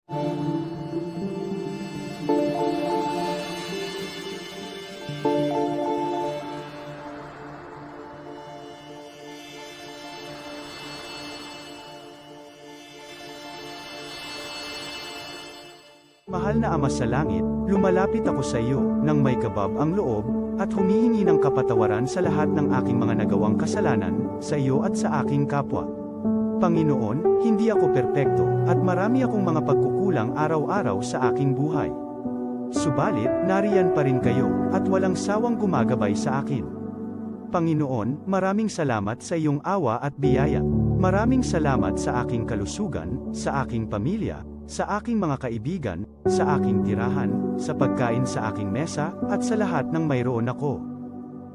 Mahal na Ama sa Langit, lumalapit ako sa iyo, nang may kabab ang loob, at humihingi ng kapatawaran sa lahat ng aking mga nagawang kasalanan, sa iyo at sa aking kapwa. Panginoon, hindi ako perpekto, at marami akong mga pagkukulang araw-araw sa aking buhay. Subalit, nariyan pa rin kayo, at walang sawang gumagabay sa akin. Panginoon, maraming salamat sa iyong awa at biyaya. Maraming salamat sa aking kalusugan, sa aking pamilya, sa aking mga kaibigan, sa aking tirahan, sa pagkain sa aking mesa, at sa lahat ng mayroon ako.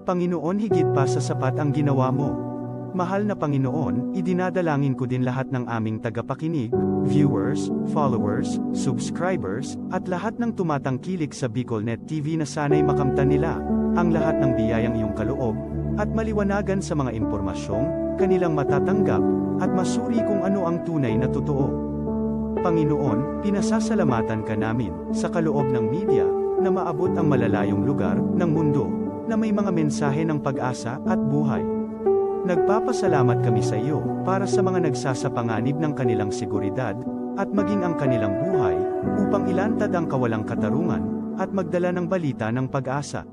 Panginoon, higit pa sa sapat ang ginawa mo. Mahal na Panginoon, idinadalangin ko din lahat ng aming tagapakinig, viewers, followers, subscribers, at lahat ng tumatangkilik sa BicolNet TV na sana'y makamtan nila ang lahat ng biyayang iyong kaloob, at maliwanagan sa mga impormasyong kanilang matatanggap, at masuri kung ano ang tunay na totoo. Panginoon, pinasasalamatan ka namin, sa kaloob ng media, na maabot ang malalayong lugar, ng mundo, na may mga mensahe ng pag-asa, at buhay. Nagpapasalamat kami sa iyo, para sa mga nagsasapanganib ng kanilang seguridad, at maging ang kanilang buhay, upang ilantad ang kawalang katarungan, at magdala ng balita ng pag-asa.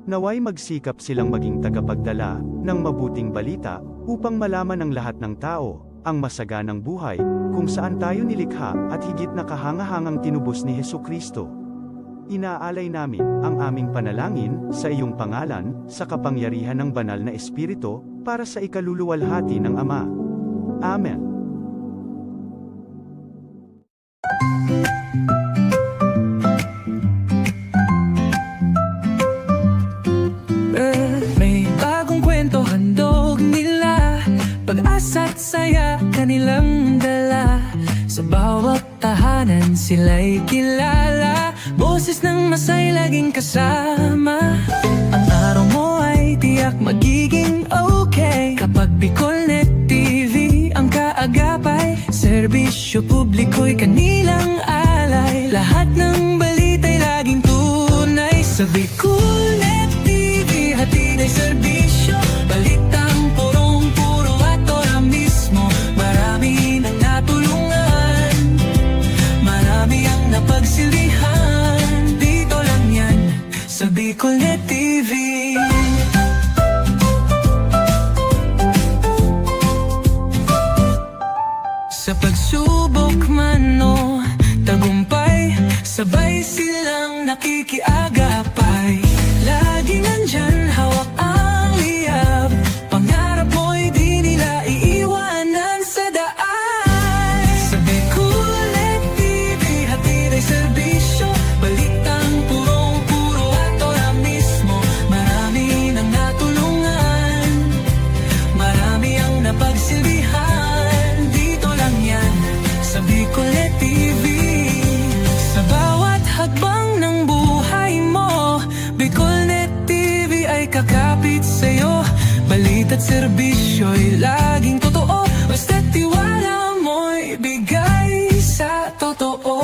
Naway magsikap silang maging tagapagdala, ng mabuting balita, upang malaman ng lahat ng tao, ang masaganang buhay, kung saan tayo nilikha, at higit na kahangahangang tinubos ni Hesukristo. Inaalay namin ang aming panalangin sa iyong pangalan, sa kapangyarihan ng banal na Espiritu, para sa ikaluluwalhati ng Ama. Amen. May bagong kwento handog nila, pag-asa at saya kanilang dala. Sa bawat tahanan sila'y kilala, boses ng masay laging kasama. Ang araw mo ay tiyak magiging okay, kapag BicolNet TV ang kaagapay. Serbisyo publiko'y kanilang alay, lahat ng balita'y laging tunay. Sa BicolNet TV hatid ay serbisyo, balitang purong-puro at ora mismo. Marami nang natulungan, marami ang napagsilbihan, dito lang yan sa BicolNet TV. Sa pagsubok man o tagumpay, sabay silang nakikiagapay. Laging nandyan, hawak ang liyab, pangarap mo'y di nila iiwanan sa daan. Sa BicolNet TV hatid ay serbisyo, balitang purong-puro at ora mismo. Marami nang natulungan, marami ang napagsilbihan, dito lang yan sa BicolNet TV. Sa bawat hakbang ng buhay mo, BicolNet TV ay kakapit sa'yo. Balita't serbisyo'y laging totoo, basta't tiwala mo'y bigay sa totoo.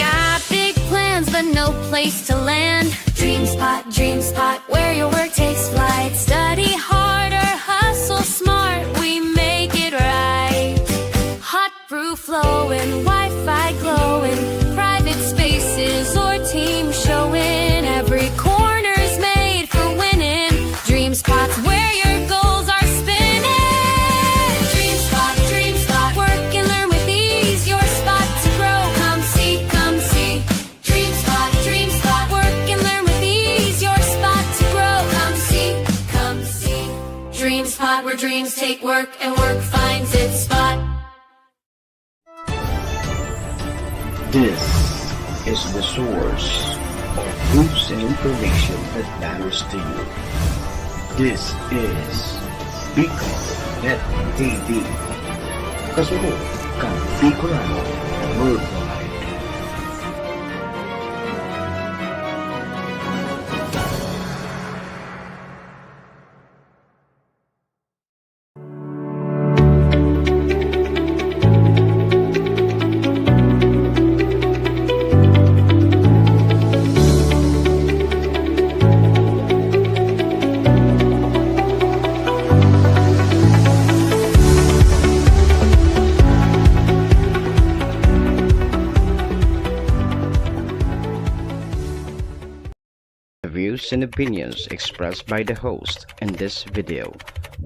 Got big plans but no place to land. Dream spot, where your work takes flight. Study harder, hustle smart, we make it right. Hot brew flowing, Wi-Fi glowing, private spaces or team showing. Every corner's made for winning. Dream spots where your goals are spinning. Dream spot, work and learn with ease. Your spot to grow, come see, come see. Dream spot, work and learn with ease. Your spot to grow, come see, come see. Dream spot, where dreams take work and work finds its spot. This is the source of news and information that matters to you. This is Bicol Net TV. Kasunod kang Bicolano Worldwide. The views and opinions expressed by the host in this video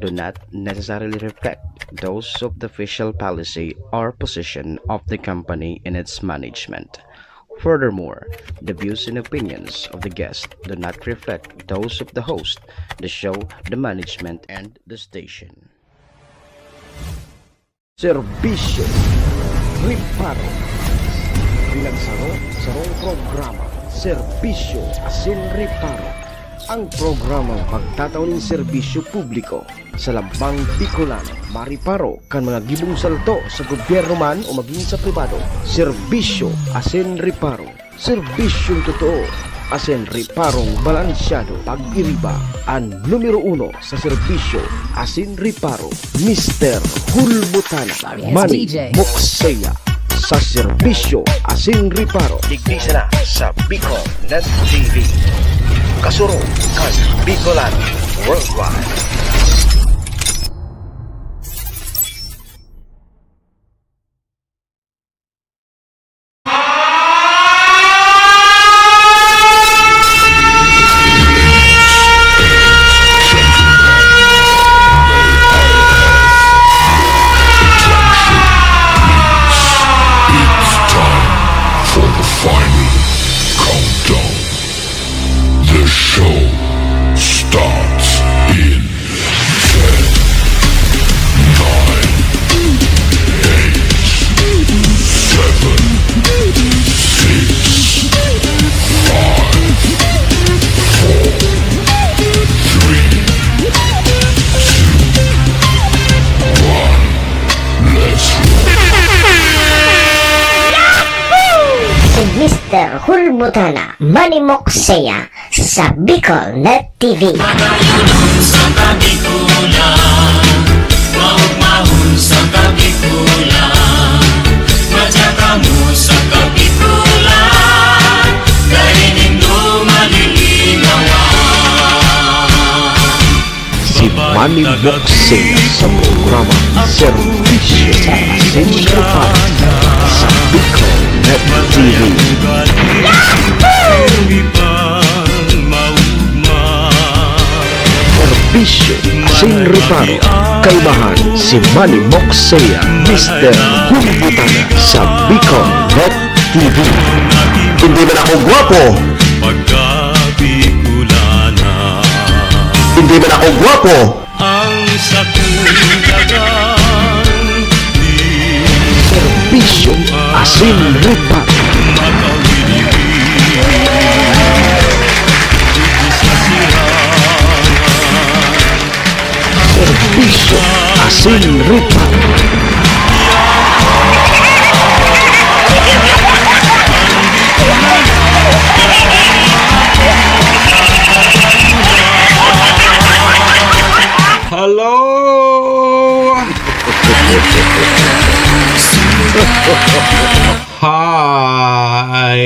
do not necessarily reflect those of the official policy or position of the company and its management. Furthermore, the views and opinions of the guest do not reflect those of the host, the show, the management, and the station. Serbisyo Riparo Pinagsaro-sarong programa Serbisyo Asin Riparo. Ang programang pagtataunin serbisyo publiko sa Lambang Bicolano, Mariparo kan mga gibong salto sa gobyerno man o maging sa pribado. Serbisyo Asin Riparo. Serbisyong totoo Asin Riparong balansyado. Pag-iriba ang numero 1 sa serbisyo Asin Riparo, Mr. Hulbutana Manny Moxeya sa serbisyo Asin Riparo. Digdisa na sa Bicol Net TV. Kasuro kan Bicolano Worldwide. The show starts in 10, 9, 8, 7, 6, 5, 4, 3, 2, 1. Let's Si Mr. Hulbutana Manny Moxeya sa Bicol Net TV. Si Manny Moxeya sa programa Serbisyo Asin Riparo sa Bicol Net TV. Serbisyo Asin Riparo. Kaibahan si Manny Moxeya, Mr. Hulbutana sa Bicol Net TV. Hindi ba ako gwapo? Hindi ba ako gwapo? Serbisyo Asin Riparo. Serbisyo Asin Riparo. Hello! Hi!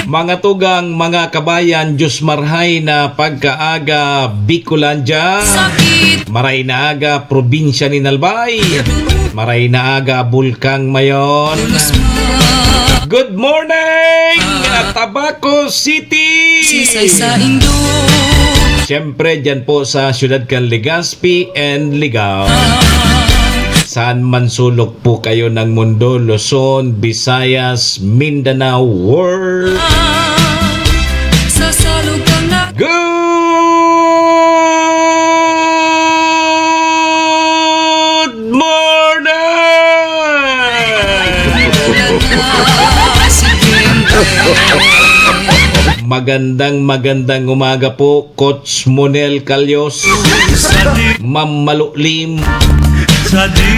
Mga tugang, mga kabayan, Diyos marhay na pagkaaga Bicolandia, maray na aga probinsya ni Nalbay, maray na aga Bulkang Mayon. Good morning, Tabaco City! Siyempre, dyan po sa siyudad kan Legazpi and Ligao. Saan man sulok po kayo ng mundo, Luzon, Visayas, Mindanao, World. Good morning! Magandang umaga po, Coach Monel Calyos, Ma'am Malulim,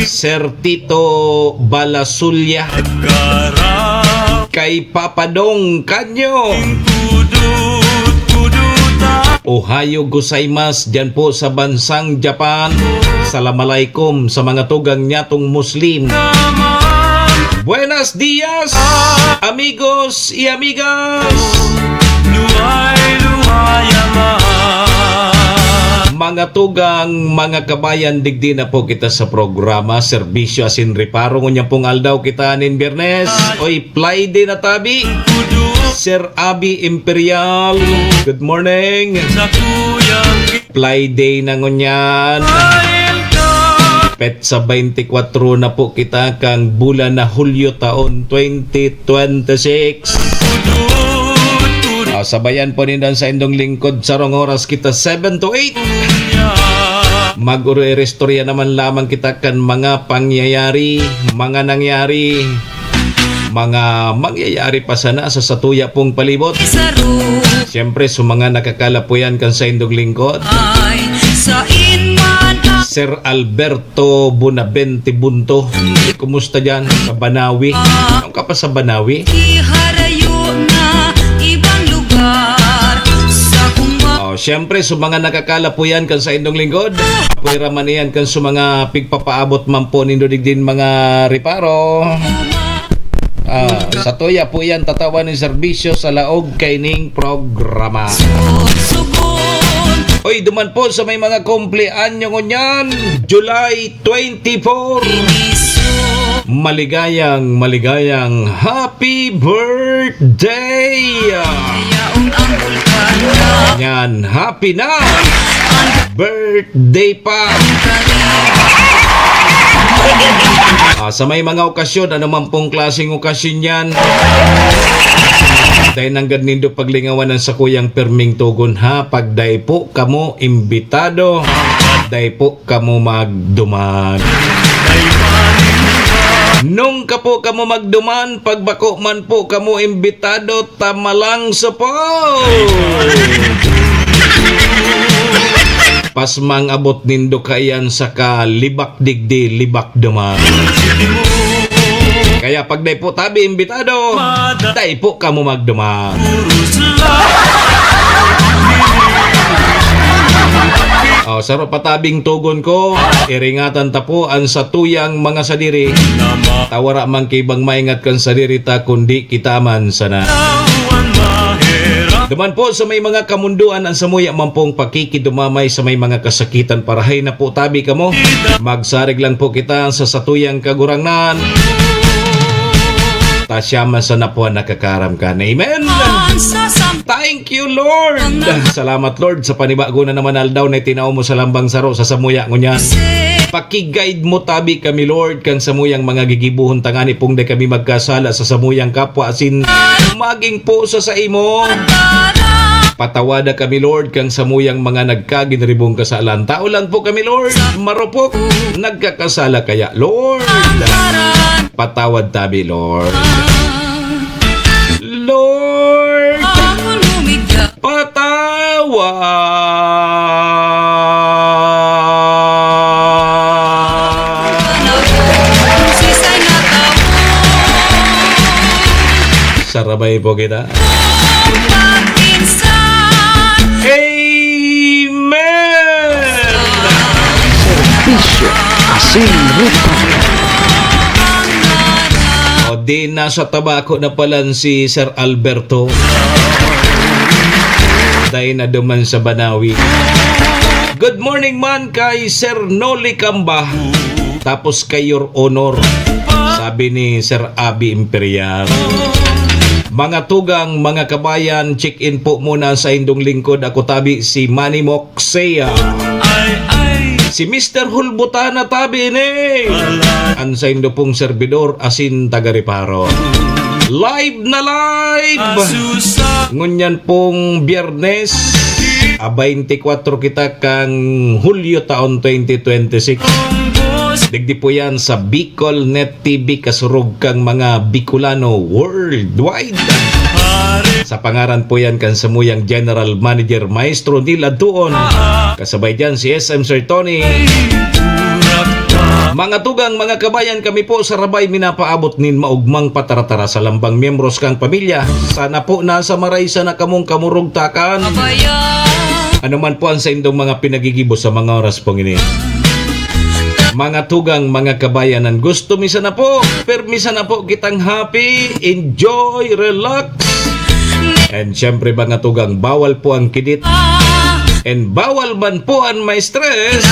Sir Tito Balasulya, kay Papadong Kanyo, Ohayo gozaimasu dyan po sa bansang Japan. Assalamualaikum sa mga tugang nyatong Muslim. Buenos dias, amigos y amigas. Mga tugang, mga kabayan, digdi na po kita sa programa Serbisyo asin reparo. Ngunya pong aldaw kita nin Biyernes. Oy, Friday na tabi. Sir Abi Imperial, good morning. Friday na ngunyan. Pet sa 24 na po kita kang bulan na Hulyo taon 2026. Sabayan po nindan sa indong lingkod sa rong oras kita 7 to 8. Mag-uri-restorya naman lamang kita kan mga pangyayari, mga nangyari, mga mangyayari pa sana sa satuya pong palibot. Siyempre, sa mga nakakalapuyan kan sa indong lingkod, Sir Alberto Bonavente Bunto, kumusta dyan sa Banawi? Ano ka pa sa Banawi? Siyempre, sa mga nakakalapuyan kan sa indong lingkod, pwera man yan kan sa mga pigpapaabot man po nindo digdin mga reparo. Sa tuya po yan tatawan ng serbisyo sa laog kaining programa. Oy, duman po sa may mga kumpleanyo ngunyan, July 24. Maligayang happy birthday! Yan, happy na! Birthday pa! Sa may mga okasyon, ano man pong klaseng okasyon yan, dahil nanggad nindo paglingawan ng sakuyang perming tugon ha, pagday po kamo imbitado, day po kamo magduman. Nung ka po kamo magduman, pagbako man po kamo imbitado, tamalang sa po. Pasmang abot nindo kayan sa kalibak digdi, libak duman. Kaya pag day po tabi imbitado, day po kamo magduman. Sarap patabing tugon ko, iringatan ta po ang satuyang mga sadiri. Tawara man kibang maingat kan sadiri ta kundi kita man sana. Duman po sa may mga kamunduan ang samuya man pong pakikidumamay sa may mga kasakitan parahay na po tabi kamo. Magsarig lang po kita sa satuyang kagurangnan. Tasyaman sa napuan nakakaramkan. Amen! Thank you, Lord! Salamat, Lord, sa panibago na naman aldaw na tinao mo sa lambang saro sa samuya ngunyan. Paki-guide mo tabi kami, Lord, kan samuyang mga gigibuhon tangani pong de kami magkasala sa samuyang kapwa asin maging po sa imo. Patawada kami, Lord, kang samuyang mga nagkaginribong kasalan. Tao lang po kami, Lord, marupok, nagkakasala kaya, Lord. Patawad tabi, Lord. Lord, sarabay po kita. Amen! Serbisyo asin reparo. O di nasa tabako na palan si Sir Alberto. Dahil na duman sa Banawi. Good morning man kay Sir Noli Camba. Tapos kay Your Honor. Sabi ni Sir Abi Imperial. Mga tugang, mga kabayan, check-in po muna sa indong lingkod. Ako tabi si Manny Moxea. Si Mr. Hulbutana tabi ni. Ang sa indo pong servidor asin taga-reparo. Live na live! Ngunyan pong Biyernes, 24 kita kang Hulyo taon 2026. Digdi po yan sa Bicol Net TV, kasurog kang mga Bicolano worldwide. Sa pangaran po yan kan samuyang General Manager Maestro Nila Duon. Kasabay dyan si SM Sir Tony. Mga tugang, mga kabayan, kami po sa Rabay minapaabot nin maugmang pataratara sa lambang miyembros kang pamilya. Sana po nasa maray sa nakamong kamurog takan. Ano man po ang sa indong mga pinagigibo sa mga oras pong ini. Mga tugang, mga kabayanan, gusto misa na po, permisa na po kitang happy, enjoy, relax. And syempre mga tugang, bawal po ang kidit. And bawal man po ang may stress.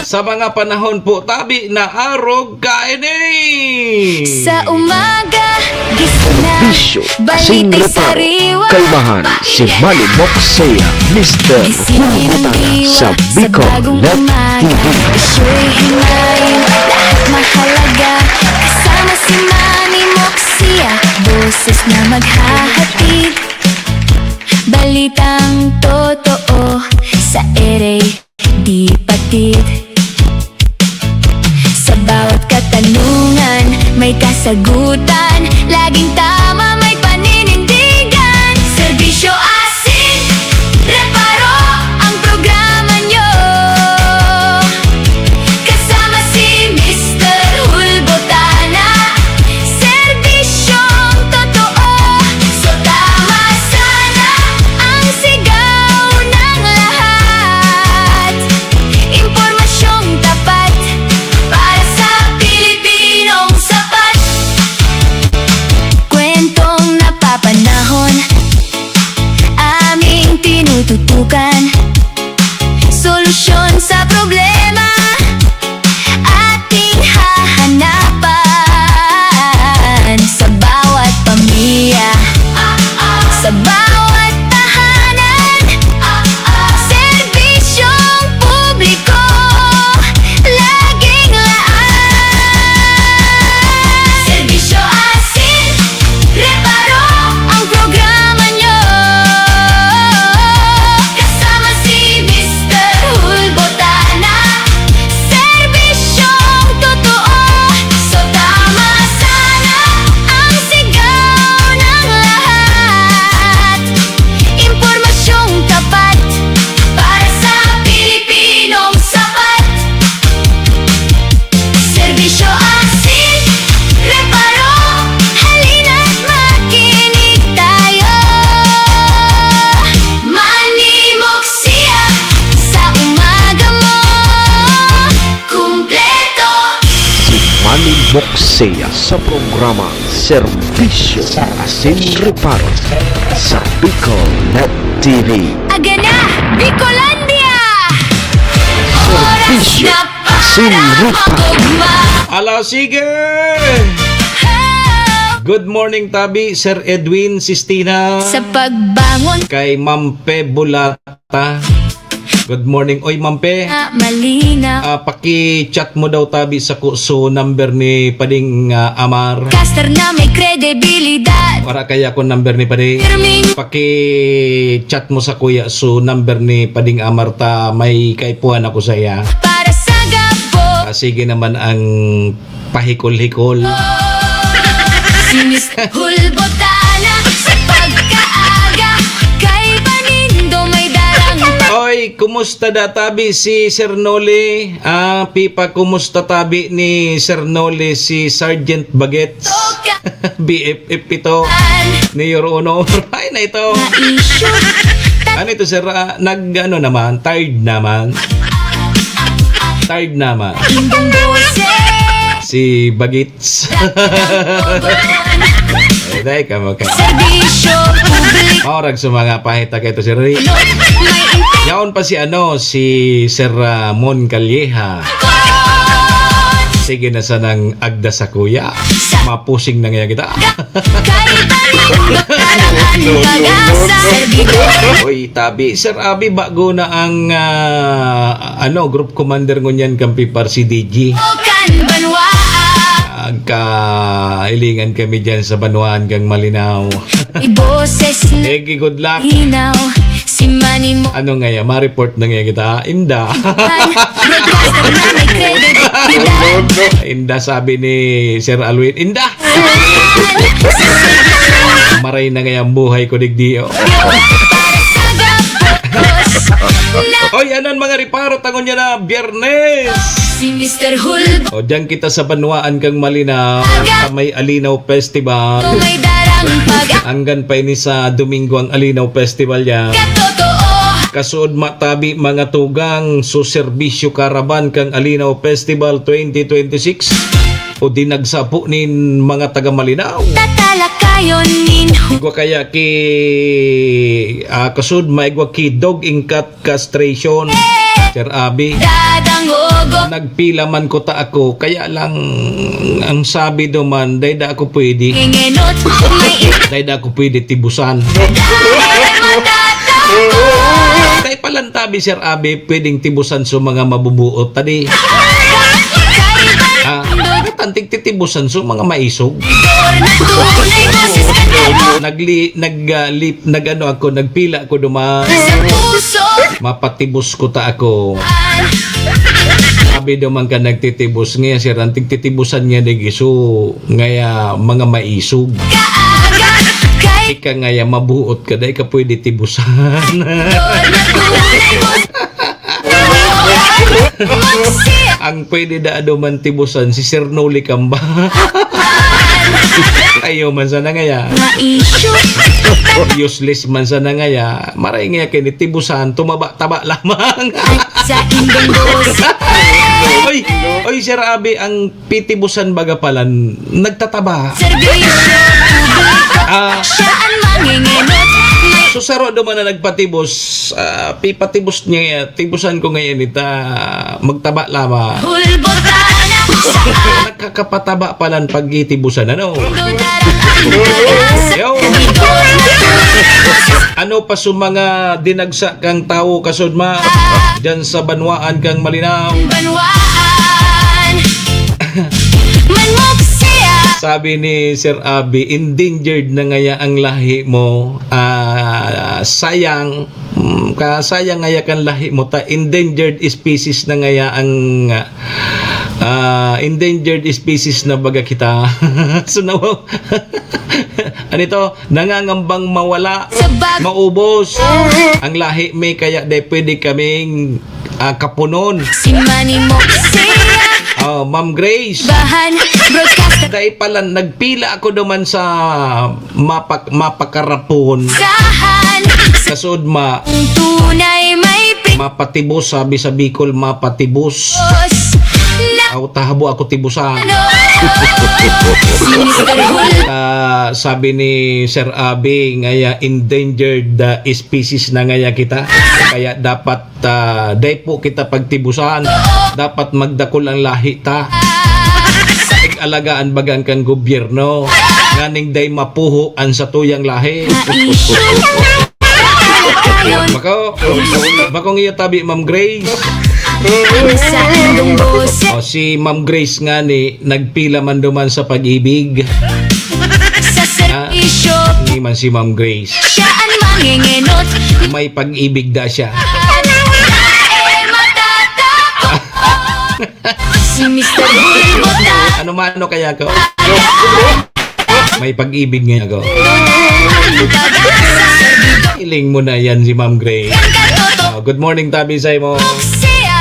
Sa mga panahon po tabi na arog kaini. Sa umaga, gising na, Bisyo, Asing balitay Reparo, sariwa, Kalmahan, si Manny Moxea, Mr. Hulmutana sa Bicol Net TV. Isyo'y himayin, lahat mahalaga. Kasama si Manny Moxea, boses na maghahatid. Balitang totoo sa ere, di patid. Sa bawat katanungan, may kasagutan. Laging tama, may paninindigan. Serbisyo asin, reparo ang programa nyo. Kasama si Mr. Hulbotana, serbisyong totoo. So tama sana ang sigaw ng lahat. Impormasyong tapat para sa Pilipinong sapat. Kwentong napapanahon, aming tinututukan. Solusyon sa problema, ating hahanapan. Sa bawat pamilya, sa bawat tahanan, serbisyong publiko, laging laan. Serbisyo asin, reparo ang programa nyo. Kasama si Mr. Hulbotana, serbisyong totoo. So tama sana ang sigaw ng lahat. Impormasyong tapat para sa Pilipinong sapat. Serbisyo asin, reparo, halina't makinig tayo. Manny Moxea, sa umaga mo, kumpleto. Si Manny Moxea sa programa Serbisyo Asin Reparo sa Bicol Net TV. Aga na, Bicolandia! Serbisyo Asin Reparo. Ala, sige! Good morning, Tabi, Sir Edwin Sistina. Sa pagbangon Kay Mampe Bulata. Good morning. Oy, Mampe. na malinaw, Paki-chat mo daw, Tabi, sa kuso number ni Pading Amar. caster na may kredibilidad. Para kaya ko number ni Pading. Pirming Paki-chat mo sa kuya so number ni Pading Amar ta may kaipuhan ako sa iya. para sa gabo, Sige naman ang pahikol-hikol. si Mr. Hulbotana. Sa pagkaaga, kay Panindo may darang Oy, kumusta da Tabi si Sir Noli? Pipa, kumusta Tabi ni Sir Noli si Sergeant Bagets? BFF ito ni Your Honor. Ay na ito. issue. Ano ito sir? Nag-ano naman? Tired naman. Tired naman. Indong boses, Si Bagets. Ay, dahil ka mo ka. serbisyo publiko. Orag sa mga pahita kay ito sir. May Yaon pa si Sir Mon Calleja. Sige na sanang agda sa kuya. Mapusing na nga kita. kay Panindo kailangan pag-asa. Serbisyo Oy, Tabi. Sir Abi, bago na ang group commander ngunyan kampi par si DG. kan banwaa. Agkailingan kami dyan sa Banuan kang Malinaw. May boses na Egi, good luck. hinaw. Si Si Manny mo Ano nga yan? Ma-report na nga kita. Inda. broadcaster na may credibilidad. Inda sabi ni Sir Alwin. Inda! Maray na nga yung buhay ko digdiyo. Para sa gapos na Oy, anon mga riparo, tangon niya na Biyernes. si Mr. Hulbo O, diyan kita sa Banuaan kang Malinaw, sa may Alinaw Festival. may darang Hanggan pa ini sa Domingo ang Alinaw Festival yan. pagkatotoo. Kasuod matabi mga tugang so serbisyo karaban kang Alinaw Festival 2026 o dinagsapo nin mga taga Malinaw. Tatalakayon nin Igwa kaya ki kasud maigwa ki dog ingkat castration. Sir Abi, dadang ogo. nagpila man ko ta ako kaya lang ang sabi do man dayda ako pwede. Ngengenot may Dayda ako pwede tibusan. matatapos. Kay palantabi Sir Abi pwedeng tibusan so mga mabubuot tadi. Tantig titibusan so mga maisog. Tunay boses kanino Nagano ako, nagpila ako duman. sa puso. Mapatibos ko ta ako. Sabi duman ka nagtitibos ngaya sir, antig titibusan niya digiso ngaya mga maisog. Kaaga kay Ika ngaya mabuot ka dahil ka pwede tibusan. tunay mo. Magsiya Ang pwede da duman tibusan si Sir Noli Kamba. Ayaw man sana ngaya. maisyo. Useless man sana ngaya. Maray ngaya kini tibusan tumaba-taba lamang. Sa indong boses. Oy Sir Abi, ang pitibusan baga palan nagtataba. Serbisyo publiko. Siya ang mangingenot. May Susaro duman na nagpatibos, pipatibos niya, tibusan ko ngayon ita magtaba lamang. hulbotana. Sa Nakakapataba palan pag itibusan ano. Yo. Ano pa sa mga dinagsa kang tao kasod ma dyan sa Banuaan kang Malinaw. Banwaan manmok siya. Sabi ni Sir Abi, endangered na ngaya ang lahi mo. Sayang, kasayang ngaya kan lahi mo ta. Endangered species na ngaya ang endangered species na baga kita. So now, ano ito? Nangangambang mawala, Sa bag maubos ang lahi may kaya de pwede kaming kapunon. si Manny mo siya. Ma'am Grace, Bahan broadcaster. dahil pala nagpila ako naman sa mapakarapon Sahan kasud tunay may mapatibos sabi sa Bicol mapatibos pipos na tahabo ako tibusan. si Mr. Hulbo Sabi ni Sir Abi ngaya endangered species na ngaya kita kaya dapat day po kita pagtibusan dapat magdakol ang lahi ta alagaan bagan kan gobyerno nganing day mapuhuan sa tuyang lahi. maisyo. Ayon Bakong iyo tabi Ma'am Grace. sa indong boses. Si Ma'am Grace nga ni nagpila man duman sa pag-ibig. Sa serbisyo Hindi man si Ma'am Grace. siya ang mangingenot. May pag-ibig da siya. Matatapos. Si Mr. Hulbo Ano mano kaya ko? May pag-ibig nga ako. Iling mo na yan si Ma'am Grace. Good morning tabi sa mo. siya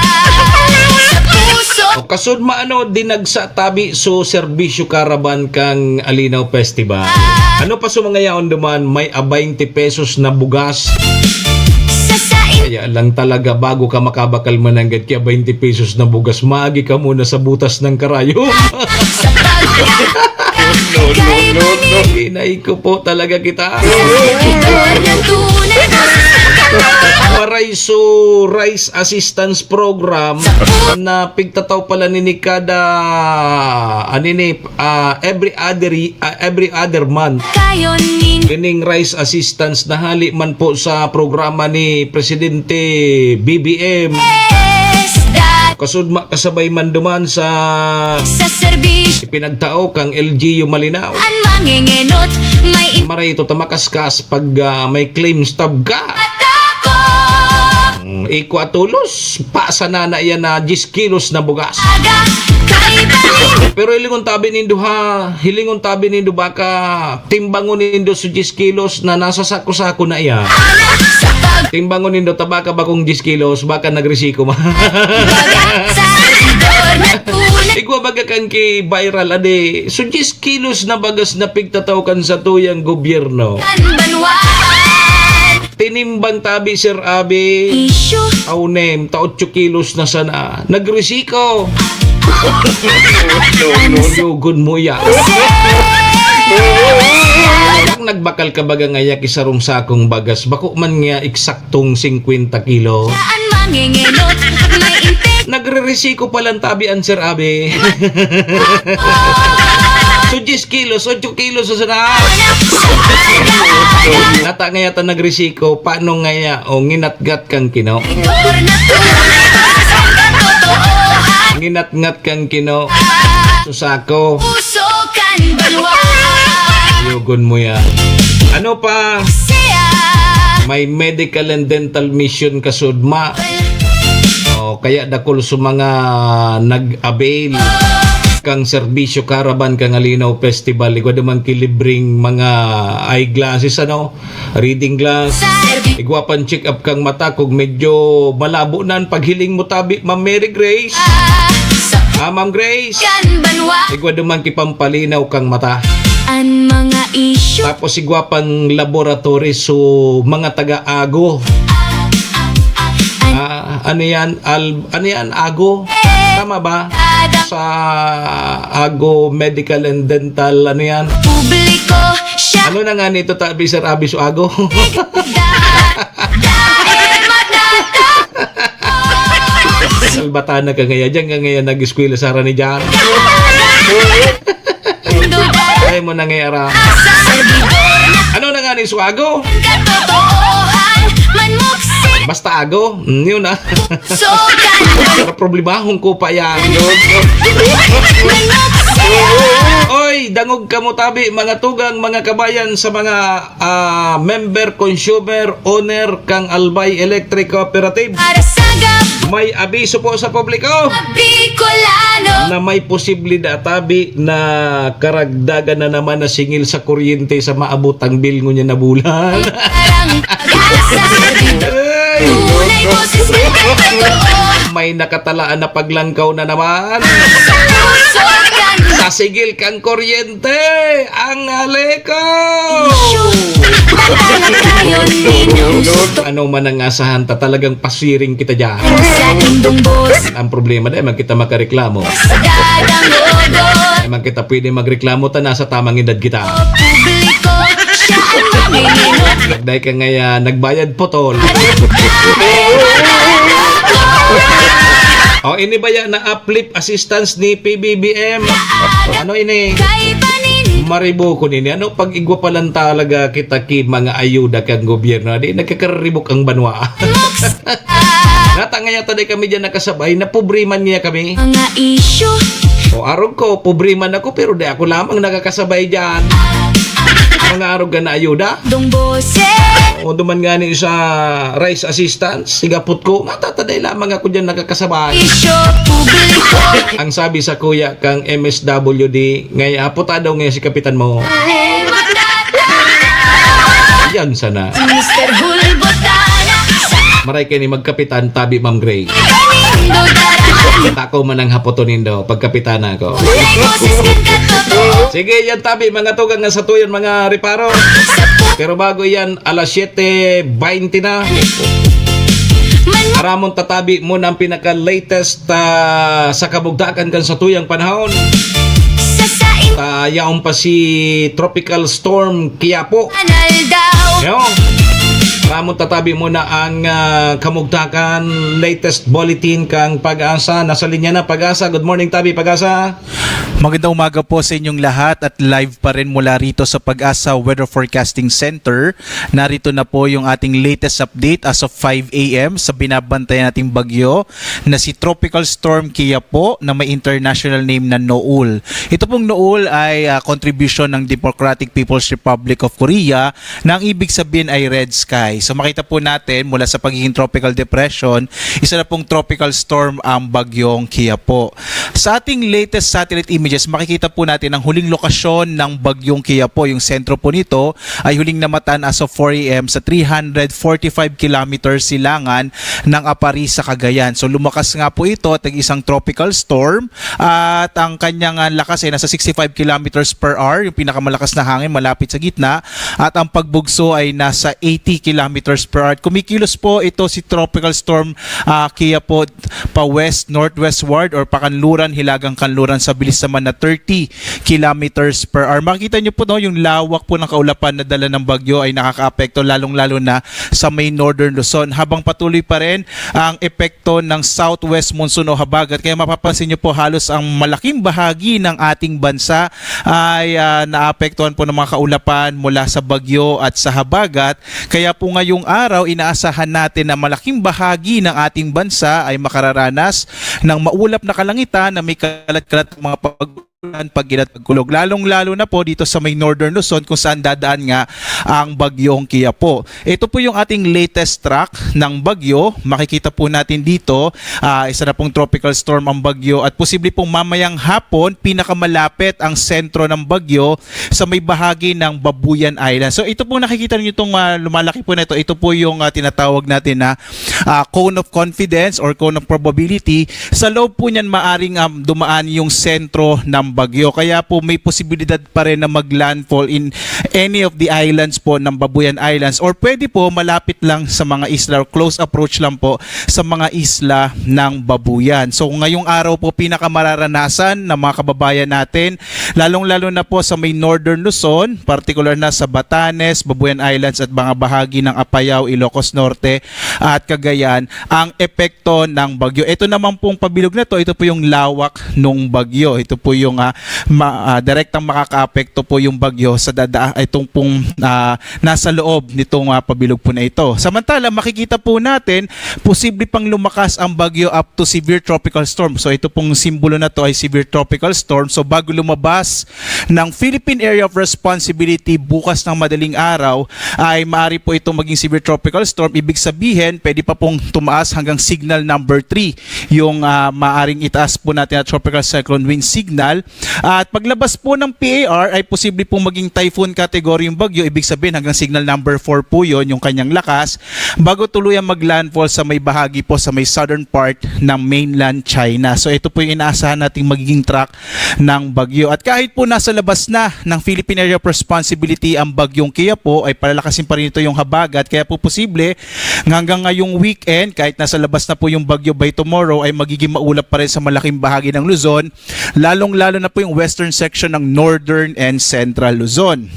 sa puso. O kasud maano dinagsa tabi so serbisyo karaban kang Alinaw Festival. Ano pa so mga yaon duman may 20 pesos na bugas. Sa sain Kaya lang talaga bago ka makabakal mananggad kaya 20 pesos na bugas maagi ka muna sa butas ng karayo. sa pagkakay Inay ko po talaga kita. servidor na tunay boses. Paraiso Rice Assistance Program na pigtataw pala ni kada every other month. Kayon nin Kining rice assistance na hali man po sa programa ni Presidente BBM. esdat. Kasud kasabay man duman sa Sa serbisyo ipinagtao kang LGU Malinaw. ang mangingenot. May Maray ito tamakaskas pag may claims tab ka. itatapos. Iko atulos, pa sa nana yan na 10 kilos na bugas. Aga, kaibanin. Pero hilingon tabi nindo ha, hilingon tabi nindo baka timbangon nindo sa 10 kilos na nasa sako-sako na iya. Sa Timbangon nindo tabaka bakong 10 kilos, baka nagrisiko ma. pagbaga sa servidor na tunay. Igwa baga kan ki viral ade, so 10 kilos na bagas na pigtataw kan sa tuyang gobyerno. Banwan. Tinimbang tabi Sir Abi, Issue. aunem, ta 8 kilos na sana. Nagrisiko. Yugon mo ya. Kung nagbakal ka baga ngaya kisarong sakong bagas, bako man nga eksaktong 50 kilo. Saan manginginot, may intek. Nagre-resiko palang tabian Sir Abi. So 10 kilos, 8 kilos sa sana. Nata ngaya ta nagresiko, paano ngaya o nginatgat kang kino? Servidor na tunay. Sa katotohan. Nginatngat kang kino. Susako. Puso kan banwan. Yugon mo ya. Ano pa? Siya. May medical and dental mission kasudma. O kaya dakol sa mga nag-avail kang serbisyo karaban kang Alinaw Festival. Igwa naman kilibring mga eyeglasses ano, reading glass. Igwa pan check up kang mata kung medyo malabo nan paghiling mo tabi Ma'am Mary Grace. Sa Ma'am Grace. kan banwan. Igwa naman kipampalinaw kang mata. An mga issue. Tapos igwa pang laboratory so mga taga-ago. Ano yan? Ano yan? Ago? Tama ba? Sa Ago Medical and Dental, ano yan? Publiko siya. Ano na nga nito tabi Sir Abi so Ago? Dahil matataw. Salbatana ka ngaya dyan, ka ngaya nag-eskwela sa ni Jan. Ay mo na ngayara. Sa servidor na Ano na nga ni so Ago? katotohan. Manmuksik. Basta Ago? Yun na. So kan Para problemahong ko pa yan. manmuksik. Oy, dangog ka mo tabi mga tugang mga kabayan sa mga member, consumer, owner kang Albay Electric Cooperative. Para sa May abiso po sa publiko Bicolano. na may posibilidad tabi na karagdagan na naman na singil sa kuryente sa maabot ang bill niya na bulan. Parang pag-asa. Ay, Tunay boses na totoo. may nakatalaan na paglangkaw na naman. Sa puso kan Sasigil kang kuryente ang aleko. Batang tayo ninong. Ano man ang asahan ta talagang pasiring kita dyan. Sa indong boss. Ang problema na man kita makareklamo. Sa dadang odor. Man kita pwede magreklamo ta nasa tamang edad kita. Publiko siya ang manginginot. Dahil ka ngaya nagbayad potol. O ini ba yan na uplift assistance ni PBBM? Ano ini? Kay panin. Maribo ko nini. Ano pag igwa pa lang talaga kita ki mga ayuda kang gobyerno. Di nagkakaribok ang banwa. Nata ngaya taday kami dyan nakasabay na pobriman niya kami. Mga issue. O arog ko, pobriman ako pero di ako lamang nakakasabay dyan. Mga arog ka na ayuda. Dong boses. O duman nga ni sa rice assistance, sigapot ko, matataday lamang ako dyan nakakasabay. Issue. Publiko. Ang sabi sa kuya kang MSWD, ngaya puta daw ngayon si kapitan mo. Ay matataw. Yan sana. Mr. Hulbotana. Sa Maray kayo ni magkapitan, tabi Ma'am Gray. kanindo daraan. Tako man ang hapotonin daw, pagkapitana ko. Tunay boses kan katotoo. Sige, yan tabi, mga tugang nga sa tuyon, mga riparo. Sa Pero bago yan, alas 7:20 na. Aramon tatabi mo ng pinaka-latest sa kabugdakan kan sa tuyang panahon. sasain. Yaon pa si Tropical Storm Quiapo. Anal daw. Yo. Aramon tatabi mo na ang kamugdakan, latest bulletin kang Pag-asa. Nasa linya na Pag-asa. Good morning tabi Pag-asa. Magandang umaga po sa inyong lahat at live pa rin mula rito sa Pag-asa Weather Forecasting Center. Narito na po yung ating latest update as of 5 a.m. sa binabantayan nating bagyo na si Tropical Storm Kia po na may international name na Noul. Ito pong Noul ay contribution ng Democratic People's Republic of Korea na ang ibig sabihin ay red sky. So makita po natin mula sa pagiging tropical depression, isa na pong tropical storm ang bagyong Kia po. Sa ating latest satellite images, makikita po natin ang huling lokasyon ng bagyong Kia po. Yung sentro po nito ay huling namataan as of 4 a.m. sa 345 kilometers silangan ng Apari sa Cagayan. So lumakas nga po ito at isang tropical storm at ang kanyang lakas ay nasa 65 kilometers per hour, yung pinakamalakas na hangin malapit sa gitna, at ang pagbugso ay nasa 80 kilometers per hour. Kumikilos po ito si tropical storm Kia po pa west, northwestward or pakanluran, hilagang kanluran sa bilis naman na 30 kilometers per hour. Makikita nyo po no, yung lawak po ng kaulapan na dala ng bagyo ay nakakaapekto lalong-lalo na sa may northern Luzon, habang patuloy pa rin ang epekto ng southwest monsoon o habagat. Kaya mapapansin nyo po halos ang malaking bahagi ng ating bansa ay naapektuhan po ng mga kaulapan mula sa bagyo at sa habagat. Kaya po ngayong araw inaasahan natin na malaking bahagi ng ating bansa ay makararanas ng maulap na kalangitan na may kalat-kalat mga pag-inat pagkulog, lalong-lalo na po dito sa may northern Luzon kung saan dadaan nga ang bagyong Kia po. Ito po yung ating latest track ng bagyo. Makikita po natin dito, isa na pong tropical storm ang bagyo at posible pong mamayang hapon pinakamalapit ang sentro ng bagyo sa may bahagi ng Babuyan Island. So ito po nakikita niyo itong lumalaki po na ito. Ito po yung tinatawag natin na cone of confidence or cone of probability. Sa loob po niyan maaring dumaan yung sentro ng bagyo. Kaya po may posibilidad pa rin na maglandfall in any of the islands po ng Babuyan Islands, or pwede po malapit lang sa mga isla or close approach lang po sa mga isla ng Babuyan. So ngayong araw po pinakamararanasan ng mga kababayan natin, lalong-lalo na po sa may northern Luzon, particular na sa Batanes, Babuyan Islands at mga bahagi ng Apayao, Ilocos Norte at Cagayan, ang epekto ng bagyo. Ito naman pong pabilog na to, ito po yung lawak ng bagyo. Ito po yung direktang makakaapekto po yung bagyo sa itong pong nasa loob nitong pabilog po na ito. Samantala, makikita po natin posible pang lumakas ang bagyo up to severe tropical storm. So ito pong simbolo na to ay severe tropical storm. So bago lumabas ng Philippine Area of Responsibility bukas ng madaling araw ay maaari po itong maging severe tropical storm. Ibig sabihin, pwede pa pong tumaas hanggang signal number 3 yung maaring itaas po natin at tropical cyclone wind signal. At paglabas po ng PAR ay posible pong maging typhoon category yung bagyo. Ibig sabihin hanggang signal number 4 po yon yung kanyang lakas bago tuluyang maglandfall sa may bahagi po sa may southern part ng mainland China. So ito po yung inaasahan nating magiging track ng bagyo. At kahit po nasa labas na ng Philippine Area of Responsibility ang bagyong Kia po, ay palalakasin pa rin ito yung habagat. Kaya po posible hanggang ngayong weekend, kahit nasa labas na po yung bagyo by tomorrow, ay magiging maulap pa rin sa malaking bahagi ng Luzon, lalong-lalo na po yung western section ng northern and central Luzon.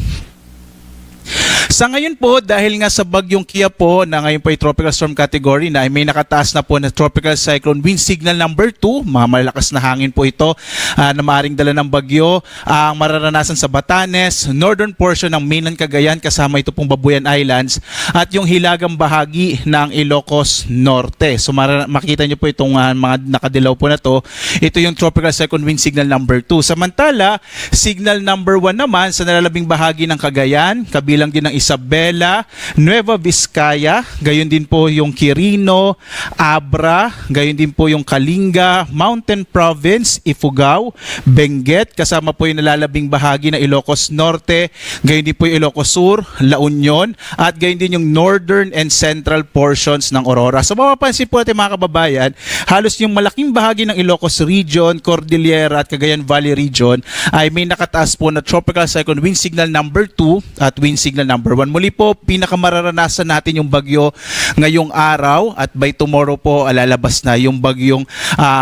Sa ngayon po, dahil nga sa bagyong Kia po na ngayon po ay tropical storm category na, ay may nakataas na po na tropical cyclone wind signal number 2. Malakas na hangin po ito na maaaring dala ng bagyo ang mararanasan sa Batanes, northern portion ng mainland Cagayan kasama ito pong Babuyan Islands at yung hilagang bahagi ng Ilocos Norte. So makikita nyo po itong mga nakadilaw po na to. Ito yung tropical cyclone wind signal number 2. Samantala, signal number 1 naman sa nalalabing bahagi ng Cagayan, kabilang din ng Isabela, Nueva Vizcaya, gayon din po yung Quirino, Abra, gayon din po yung Kalinga, Mountain Province, Ifugao, Benguet, kasama po yung nalalabing bahagi ng Ilocos Norte, gayon din po yung Ilocos Sur, La Union, at gayon din yung northern and central portions ng Aurora. So mapapansin po natin mga kababayan, halos yung malaking bahagi ng Ilocos Region, Cordillera at Cagayan Valley Region ay may nakataas po na tropical cyclone wind signal number 2 at wind signal number 1. Muli po, pinakamararanasan natin yung bagyo ngayong araw at by tomorrow po lalabas na yung bagyong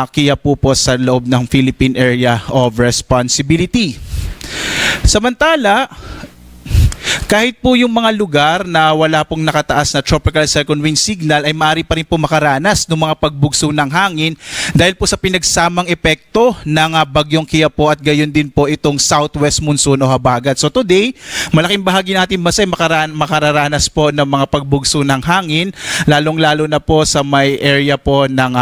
Kia po sa loob ng Philippine Area of Responsibility. Samantala, kahit po yung mga lugar na wala pong nakataas na tropical cyclone wind signal ay maaari pa rin po makaranas ng mga pagbugso ng hangin dahil po sa pinagsamang epekto ng bagyong Qiapo at gayon din po itong southwest monsoon o habagat. So today, malaking bahagi natin masay makararanas po ng mga pagbugso ng hangin, lalong-lalo na po sa may area po ng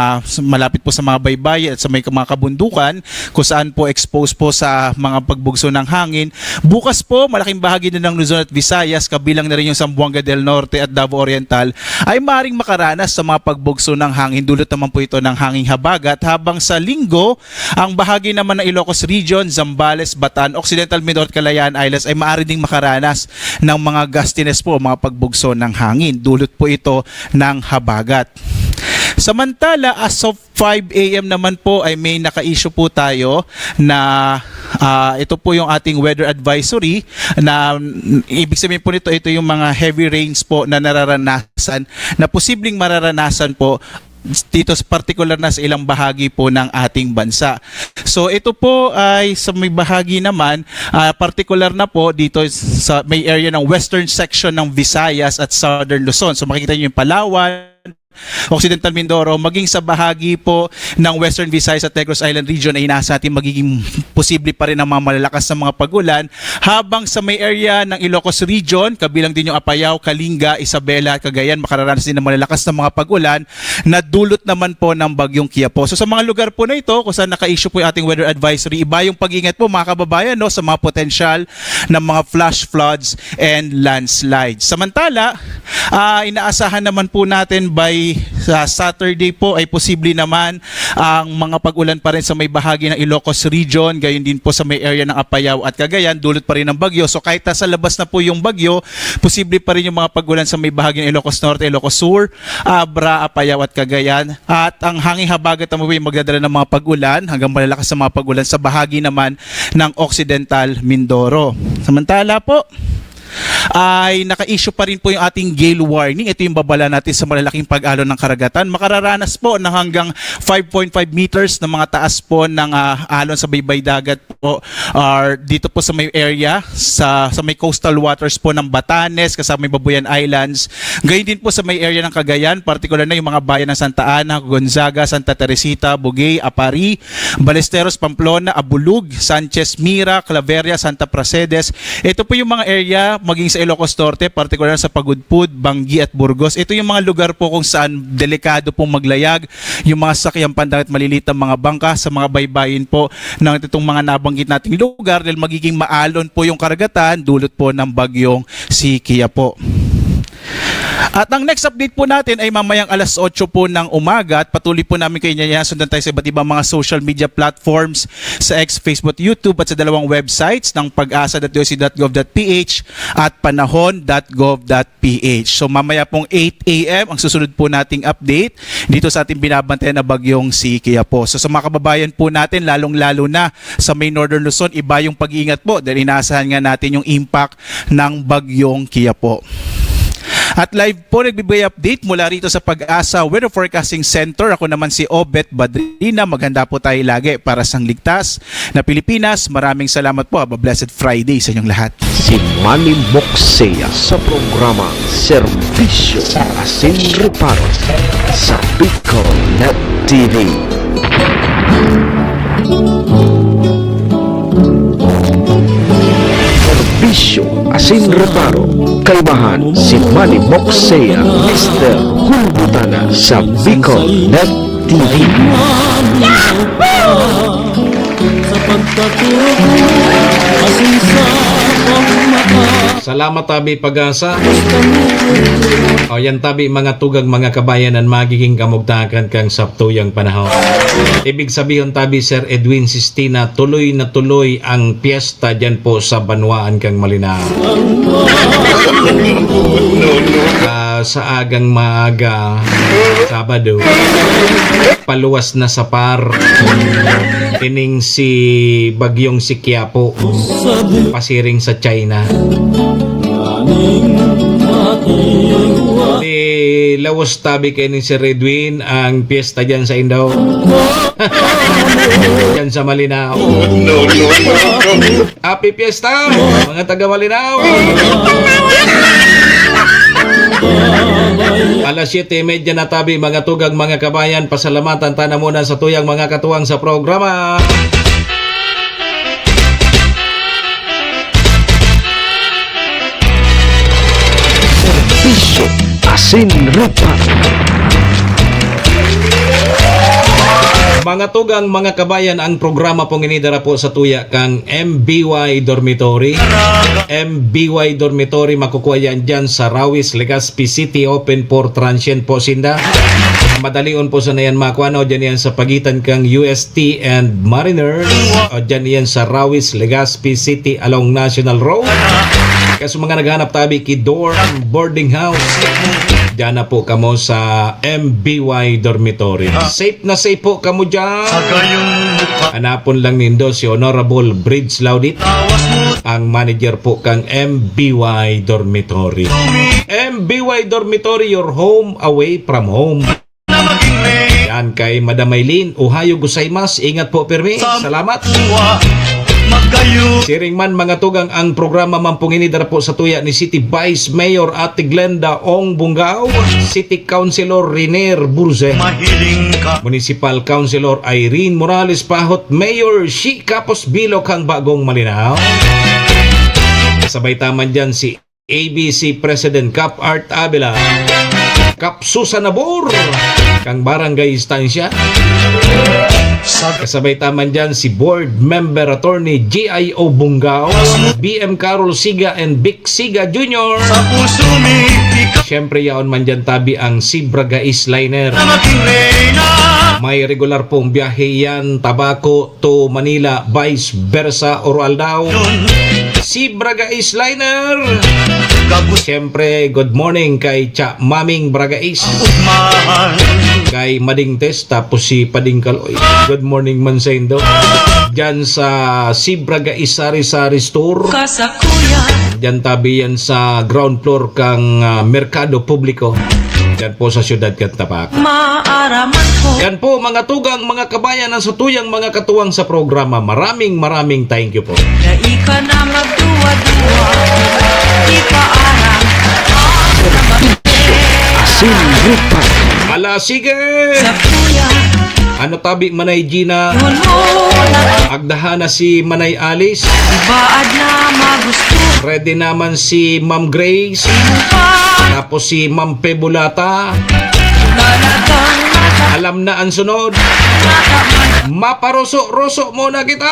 malapit po sa mga baybay at sa may mga kabundukan kung saan po exposed po sa mga pagbugso ng hangin. Bukas po, malaking bahagi din ng Luzon at Visayas, kabilang na rin yung Zamboanga del Norte at Davao Oriental, ay maaaring makaranas sa mga pagbugso ng hangin. Dulot naman po ito ng hanging habagat, habang sa linggo, ang bahagi naman ng Ilocos Region, Zambales, Bataan, Occidental Mindoro at Kalayaan Islands ay maaari ding makaranas ng mga gustiness po, mga pagbugso ng hangin. Dulot po ito ng habagat. Samantala, as of 5 a.m. naman po ay may naka-issue po tayo na ito po yung ating weather advisory na ibig sabihin po nito, ito yung mga heavy rains po na nararanasan, na posibleng mararanasan po dito sa particular na sa ilang bahagi po ng ating bansa. So ito po ay sa may bahagi naman, particular na po dito sa may area ng western section ng Visayas at southern Luzon. So makikita niyo yung Palawan, Occidental Mindoro, maging sa bahagi po ng Western Visayas at Negros Island region ay nasa atin magiging posible pa rin ang mga malalakas na mga pag-ulan, habang sa may area ng Ilocos region, kabilang din yung Apayao, Kalinga, Isabela at Cagayan, makararanas din ng malalakas na mga pag-ulan na dulot naman po ng bagyong Qiapo. So sa mga lugar po na ito kung saan naka-issue po yung ating weather advisory, iba yung pag-ingat po mga kababayan, no, sa mga potensyal ng mga flash floods and landslides. Samantala, inaasahan naman po natin by sa Saturday po ay posible naman ang mga pag-ulan pa rin sa may bahagi ng Ilocos region, gayon din po sa may area ng Apayao at Cagayan, dulot pa rin ng bagyo. So kahit nasa labas na po yung bagyo, posible pa rin yung mga pag-ulan sa may bahagi ng Ilocos Norte, Ilocos Sur, Abra, Apayao at Cagayan. At ang hanging habagat naman po yung magdadala ng mga pag-ulan hanggang malalakas sa mga pag-ulan sa bahagi naman ng Occidental Mindoro. Samantala po, ay naka-issue pa rin po yung ating gale warning. Ito yung babala natin sa malalaking pag-alon ng karagatan. Makararanas po ng hanggang 5.5 meters ng mga taas po ng alon sa baybay dagat po, or dito po sa may area sa may coastal waters po ng Batanes, kasama may Babuyan Islands. Gayon din po sa may area ng Cagayan, particular na yung mga bayan ng Santa Ana, Gonzaga, Santa Teresita, Bugay, Apari, Balesteros, Pamplona, Abulug, Sanchez, Mira, Claveria, Santa Pracedes. Ito po yung mga area maging sa Ilocos Norte, particular sa Pagudpud, Banggi at Burgos. Ito yung mga lugar po kung saan delikado pong maglayag yung mga sakyang pandang at maliliit na mga bangka sa mga baybayin po ng itong mga nabanggit nating lugar, dahil magiging maalon po yung karagatan dulot po ng bagyong si Qiapo. At ang next update po natin ay mamayang alas 8 po ng umaga, at patuloy po namin kayo niya sundan tayo sa iba't ibang mga social media platforms sa X, Facebook, YouTube at sa dalawang websites ng pag-asa.doc.gov.ph at panahon.gov.ph. So mamaya pong 8 a.m. ang susunod po nating update dito sa ating binabantayan na bagyong si Qiapo. So sa mga kababayan po natin, lalong-lalo na sa may Northern Luzon, iba yung pag-iingat po dahil inaasahan nga natin yung impact ng bagyong Qiapo. At live po nagbibigay update mula rito sa Pag-asa Weather Forecasting Center. Ako naman si Obet Badrina. Maghanda po tayo lagi para sa ligtas na Pilipinas. Maraming salamat po. Have a blessed Friday sa inyong lahat. Si Manny Moxea sa programa Serbisyo Asin Reparo sa Bicol Net TV. Serbisyo Asin Reparo, kaibahan si Manny Moxea, Mr. Hulbutana sa Bicol Net TV. Salamat tabi Pag-asa. O yan tabi mga tugang mga kabayanan, magiging kamugtakan kang saptuyang panahon. Ibig sabihin tabi Sir Edwin Sistina, tuloy na tuloy ang piyesta dyan po sa Banwaan kang Malinaw. Sa agang maaga Sabado, paluwas na sa par tining si bagyong si Qiapo pasiring sa China. Ilawas tabi kay ni Sir Edwin ang piyesta dyan sa Indaw. Dyan sa Malinaw. Happy Fiesta, mga taga Malinaw. Alas 7:30 na tabi, mga tugang mga kabayan. Pasalamatan tana muna sa tuyang mga katuwang sa programa. Serbisyo Asin Rupa. Mga tugang mga kabayan, ang programa pong inidara po sa tuya kang MBY Dormitory. MBY Dormitory makukuha yan dyan sa Rawis, Legazpi City, open for transient po sinda. Madalion po sa nayan makuha, no? Dyan yan sa pagitan kang UST and Mariners. O dyan yan sa Rawis, Legazpi City along National Road. Kaso mga naghanap tabi ki dorm boarding house, diyan na po kamo sa MBY Dormitory. Safe na safe po kamo dyan. Hanapon lang nindo si Honorable Bridge Laudit, ang manager po kang MBY Dormitory. MBY Dormitory, your home away from home. Yan kay Madam Maylin. Ohayo gozaimasu. Ingat po pirmi. Salamat. Siring man mga tugang, ang programa mampunginidara po sa tuya ni City Vice Mayor Ate Glenda Ong Bungao, City Councilor Riner Burze, Municipal Councilor Irene Morales Pahot, Mayor Shi Capos Bilog kang Bagong Malinaw. Sabay taman dyan si ABC President Cap Art Abela, Cap Susan Nabor kang Barangay Estancia. Kasabay taman dyan si Board Member Attorney G.I.O. Bungao, BM Carol Siga and Vic Siga Jr. Siyempre yaon man dyan tabi ang Sibraga Isliner. May regular pong biyahe yan, Tabaco to Manila, vice versa, Oroaldao. Sibraga Isliner. Siyempre, good morning kay Cha Maming Braga Is, kay Mading Test, tapos si Pading Kaloy. Good morning man sa Indo. Diyan sa Sibraga Is Sari-Sari Store. Diyan tabi yan sa ground floor kang Merkado Publiko. Diyan po sa siyudad Cantapac. Yan po mga tugang mga kabayan ang satuyang mga katuwang sa programa. Maraming thank you po. Asin Rupa. Ala, sige! Ano tabi Manay Gina? Agdahan na si Manay Alice. Ready naman si Ma'am Grace. Tapos si Ma'am Pebulata. Alam na ang sunod. Maparoso-roso muna kita!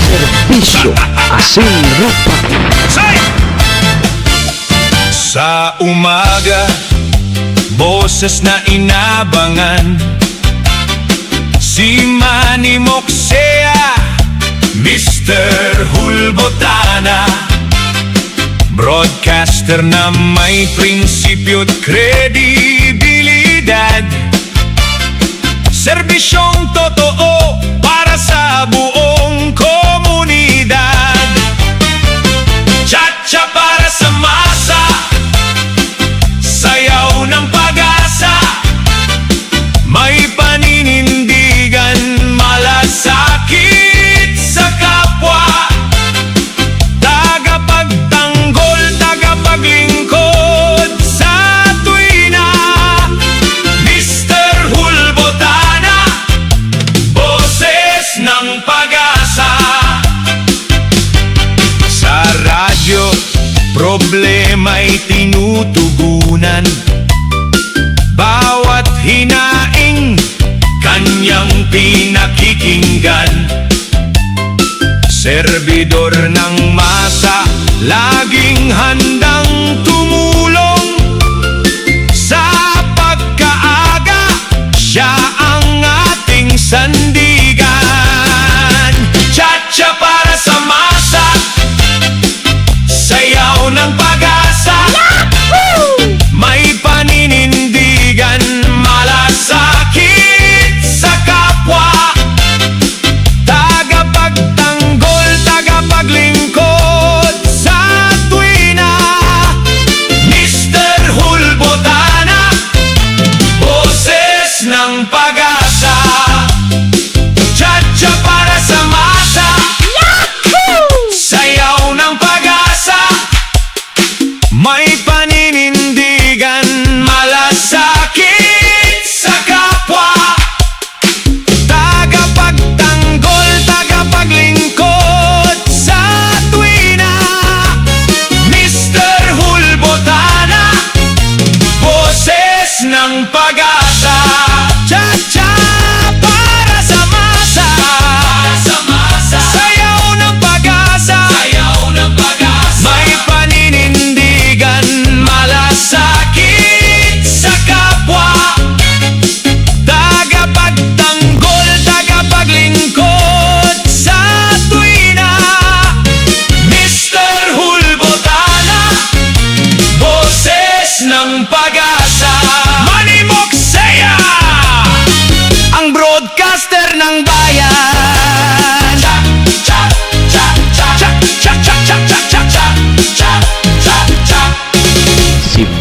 Serbisyo Asin Rupa. Sa umaga, boses na inabangan, si Manny Moxea, Mr. Hulbotana, broadcaster na may prinsipyo at kredibilidad, serbisyong totoo para sa buong komunidad, tsa-tsa para sa masa, sayaw ng pag-asa, may paninindigan, malasakit sa kapwa, tagapagtanggol, tagapaglingkod sa tuwina, Mr. Hulbotana, boses ng pag-asa. Sa radyo, problema'y tinutugunan, bawat hinaing kanyang pinakikinggan, serbidor ng masa, laging handang tumulong, sa pagkaaga, siya ang ating sandigan, tsa-tsa para sa masa, sayaw ng pag-asa, may paninindigan, malasakit sa kapwa, tagapagtanggol, tagapaglingkod sa tuwina,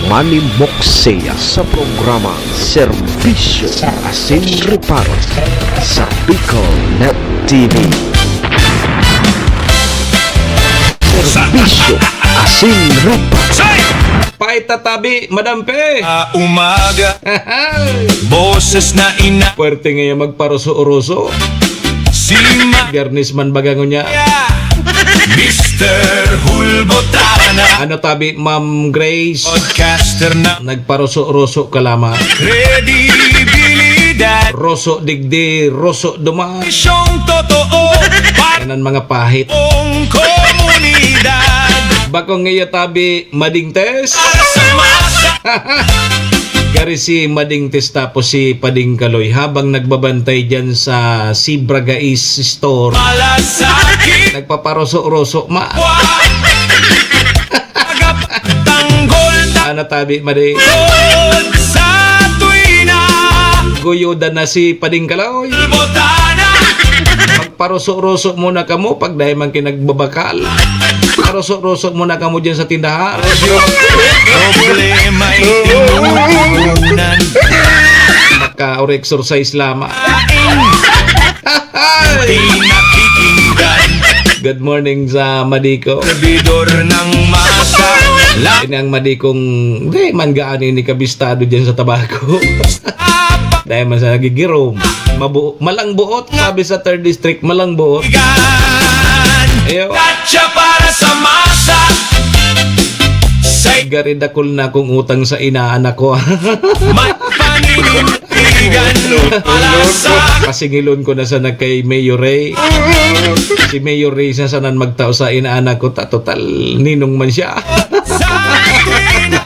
Manny Moxea sa programa Serbisyo Asin Reparo sa Bicol Net TV. Serbisyo Asin Reparo. Paitatabi, Madam Pe! Umaga, boses na ina Puwerte ngayon magparuso-uruso. si Garnis man bagango niya. Mr. Hulbotana, Ano tabi, Ma'am Grace? podcaster na Nagparuso-uruso ka lamang. kredibilidad. Roso digdi, roso duma. Isyong totoo, Yan ang mga pahit. patong komunidad. Bako ngayon tabi, Mading Test. Para sa masa, Gari si Mading Test tapos si Pading Kaloy habang nagbabantay dyan sa si Bragais store. malasakit, Nagpaparoso-roso ma. tanggol, Ano tabi, Mading? tangod sa tuwina. Guyoda na si Pading Kaloy. Hulbotana, Magparoso-roso muna kamo pag dahil man kinagbabakal. Paroso-roso muna kamo dyan sa tindahan. problema'y tinutunan. Maka-exercise lamang. Di nakikinggan, Good morning sa Madiko. servidor ng masa. Ini ang Madikong di man gaano ni kabistado dyan sa tabako. Dahil man sa nagigirom. Malang buot. Sabi sa 3rd District, malang buot. Ayo. Katsa para sa masa. Say Garidakol na kung utang sa inaanak ko. may paninindigan, malasak. Pasingilon ko na sana kay Mayor Ray. Si Mayor Ray sa sanan magtao sa inaanak ko. Total, ninong man siya. Sa tuwina,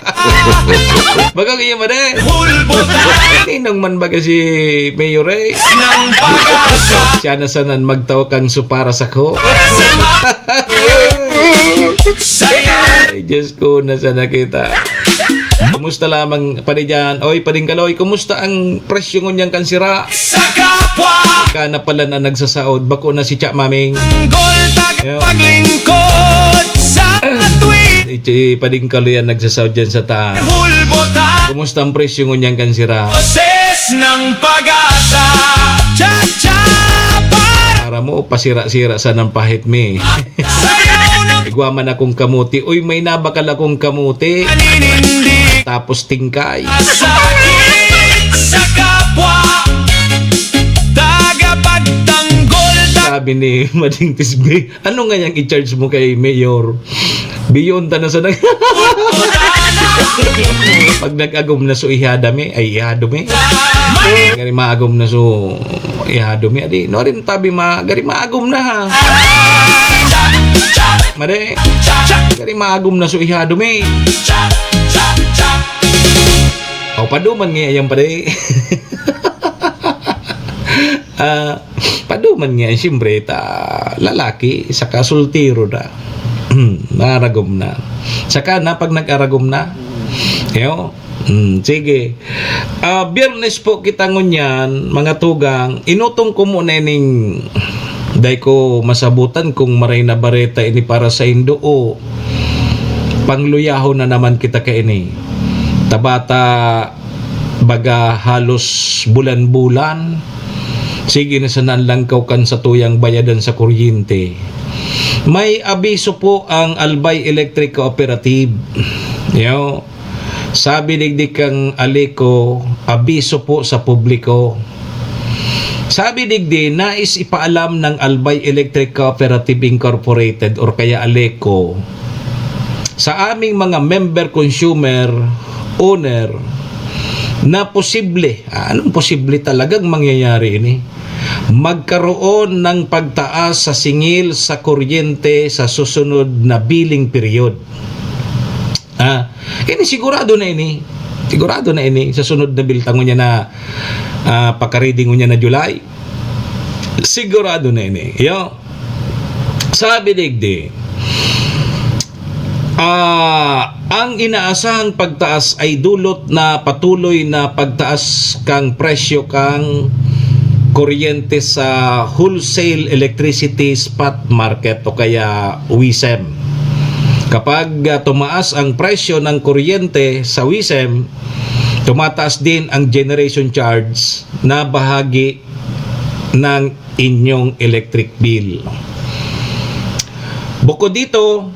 Baga kaya made. hulbotana Ninong man baga si Mayor Ray. ng pag-asa. Siya na sanan magtao kang supara sa ko. Saya Ay, Diyos ko, nasa nakita. Kumusta lamang pa dyan? Oy, Pading Kaloy, kumusta ang presyo ngunyan kansira? sa kapwa, Kana pala na nagsasaod. Bako na si Cha Maming. tanggol, tagapaglingkod sa tuwina. Si Pading Kaloy ang nagsasaod dyan sa taas. Hulbotana, Kumusta ang presyo ngunyan kansira? boses ng pag-asa. Cha-cha, Para mo, pasira-sira sa ng pahit me. sayaw ng Igwaman akong kamuti. Uy, may nabakal akong kamuti. paninindig. Tapos tingkay. Sakit sa kapwa, tagapagtanggol. Sabi ni Mading Tisbe, ano nga yung i-charge mo kay Mayor? Beyond na sa nag... Pag nag-agom na so ihadami, ay ihadumi. Gari maagom na so ihadumi. Adi, no rin tabi gari maagom na ha. Mare, gari maagom na so ihadumi. O, paduman nga yan pare. Paduman nga, siyempre, lalaki, saka sultiro na. Naragom na. Saka na, pag nag-aragom na, yo, sige. Biyernes po kita ngunyan, mga tugang, inutong ko muna ning day ko masabutan kung maray na bareta ini para sa Indo o pangluyaho na naman kita ka ini. Tabata baga halos bulan-bulan. Sige na sanan lang kan sa tuyang bayadan sa kuryente. May abiso po ang Albay Electric Cooperative. Yo, sabi digdig kang Aleko, abiso po sa publiko. Sabi digdi, nais ipaalam ng Albay Electric Cooperative Incorporated or kaya Aleko sa aming mga member consumer owner na posible, anong posible talagang mangyayari ini? Magkaroon ng pagtaas sa singil sa kuryente sa susunod na billing period. Ini sigurado na ini. Sigurado na ini sa sunod na bill tango niya na pakareading niya na July. Sigurado na ini. Yo. Sabi digdi, ang inaasahang pagtaas ay dulot na patuloy na pagtaas kang presyo kang kuryente sa wholesale electricity spot market o kaya WISEM. Kapag tumaas ang presyo ng kuryente sa WISM, tumataas din ang generation charge na bahagi ng inyong electric bill. Bukod dito,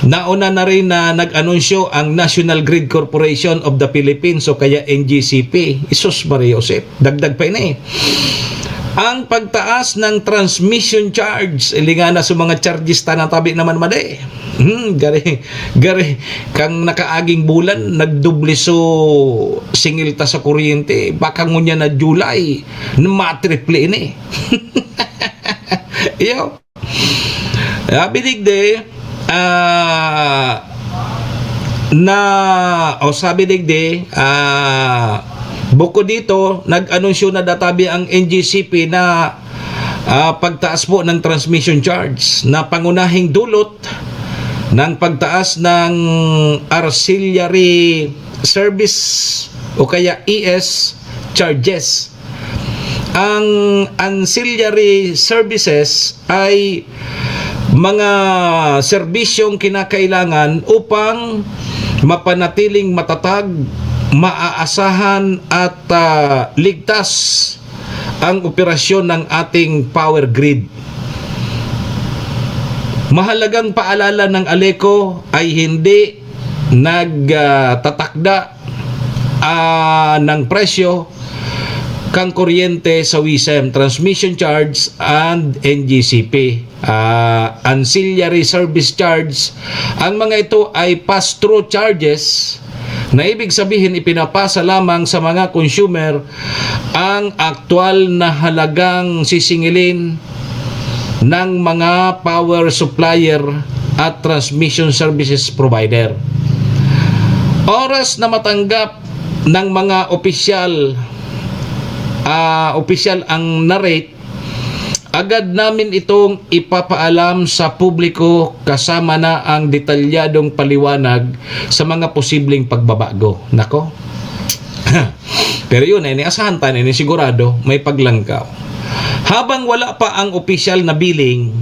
nauna na rin na nag-anunsyo ang National Grid Corporation of the Philippines o kaya NGCP. Isus Maria Josep, dagdag pa yun ang pagtaas ng transmission charge. Ilinga na sa mga charges tanatabi naman mali. Gari kang nakaaging bulan nagdubli so singil ta sa kuryente, baka ngunya na July na matriple ini. Iyo. Bidigde sabi digde bukod dito, nag-anunsyo na databi ang NGCP na pagtaas po ng transmission charge na pangunahing dulot ng pagtaas ng ancillary service o kaya ES charges. Ang ancillary services ay mga serbisyong kinakailangan upang mapanatiling matatag, maaasahan at ligtas ang operasyon ng ating power grid. Mahalagang paalala ng ALECO ay hindi nagtatakda ng presyo kang kuryente sa WISM, transmission charge and NGCP. Ancillary service charge, ang mga ito ay pass-through charges na ibig sabihin ipinapasa lamang sa mga consumer ang aktual na halagang sisingilin ng mga power supplier at transmission services provider. Oras na matanggap ng mga opisyal ang narrate, agad namin itong ipapaalam sa publiko kasama na ang detalyadong paliwanag sa mga posibleng pagbabago. Nako. Pero yun, asahan tayo, sigurado may paglangkaw. Habang wala pa ang opisyal na billing,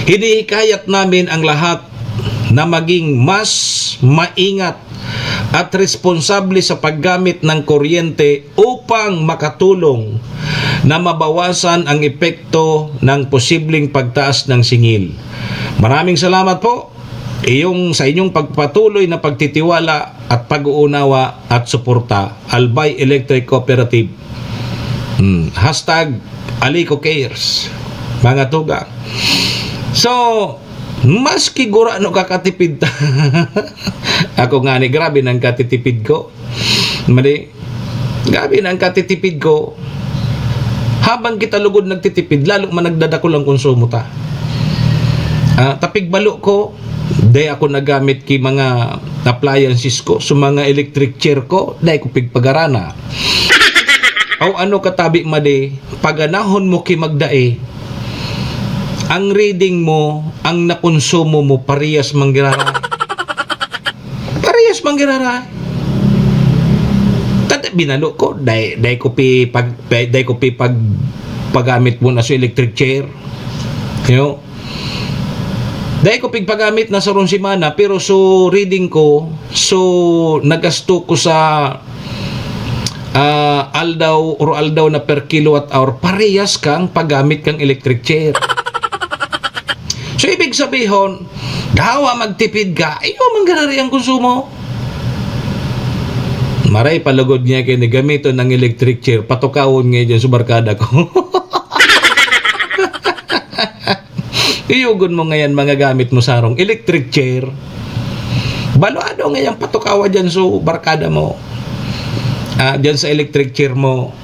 hinihikayat namin ang lahat na maging mas maingat at responsable sa paggamit ng kuryente upang makatulong na mabawasan ang epekto ng posibleng pagtaas ng singil. Maraming salamat po sa inyong pagpatuloy na pagtitiwala at pag-uunawa at suporta. Albay Electric Cooperative. Hashtag Alico Cares. Mga tuga. So, maski gura no kakatipid ta. Ako nga ni grabe nang katitipid ko. Grabe nang katitipid ko. Habang kita lugod nagtitipid, lalo man nagdadako lang konsumo ta. Tapig balo ko, day ako nagamit ki mga appliances ko, sa mga electric chair ko, day ko pigpagarana. O ano katabi made, paganahon mo ki magdae, ang reading mo, ang nakonsumo mo, parehas manggiraray. Parehas manggiraray. Tanda binalo ko, day ko paggamit mo na sa electric chair. Day ko paggamit na sa ron simana, pero so reading ko, so nagasto ko sa aldaw na per kilowatt hour, parehas kang paggamit kang electric chair. So, ibig sabihin, gawa magtipid ka, ayaw manggarari ang konsumo. Maray palagod niya kayo na gamito ng electric chair, patukawon nga dyan sa barkada ko. Iyugon mo ngayon mga gamit mo sarong electric chair. Baloado ngayon patukawa dyan sa barkada mo. Dyan sa electric chair mo.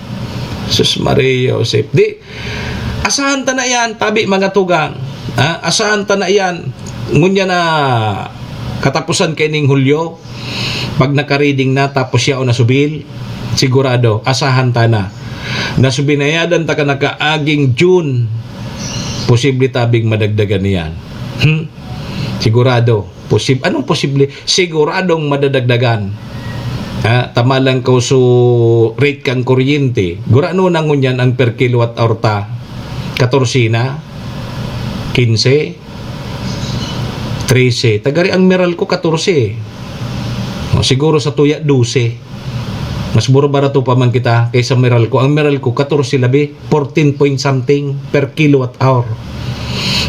Sus Maria Josep. Di, asahan ta na yan, tabi mga tugang. Asahan ta na yan. Ngunya na katapusan kay ning Hulyo. Pag naka-reading na tapos siya o nasubil, sigurado, asahan ta na. Nasubinayadan ta ka nakaaging June, posible tabing madagdagan niyan. Sigurado. Anong posible? Siguradong madadagdagan. Tama lang ko so rate kang kuryente. Gurano na ngunyan ang per kilowatt hour ta? 14 na? 15? 13. Tagari ang Meralco 14. Siguro sa tuya 12. Mas mura barato pa man kita kaysa Meralco. Ang Meralco 14 labi, 14 point something per kilowatt hour.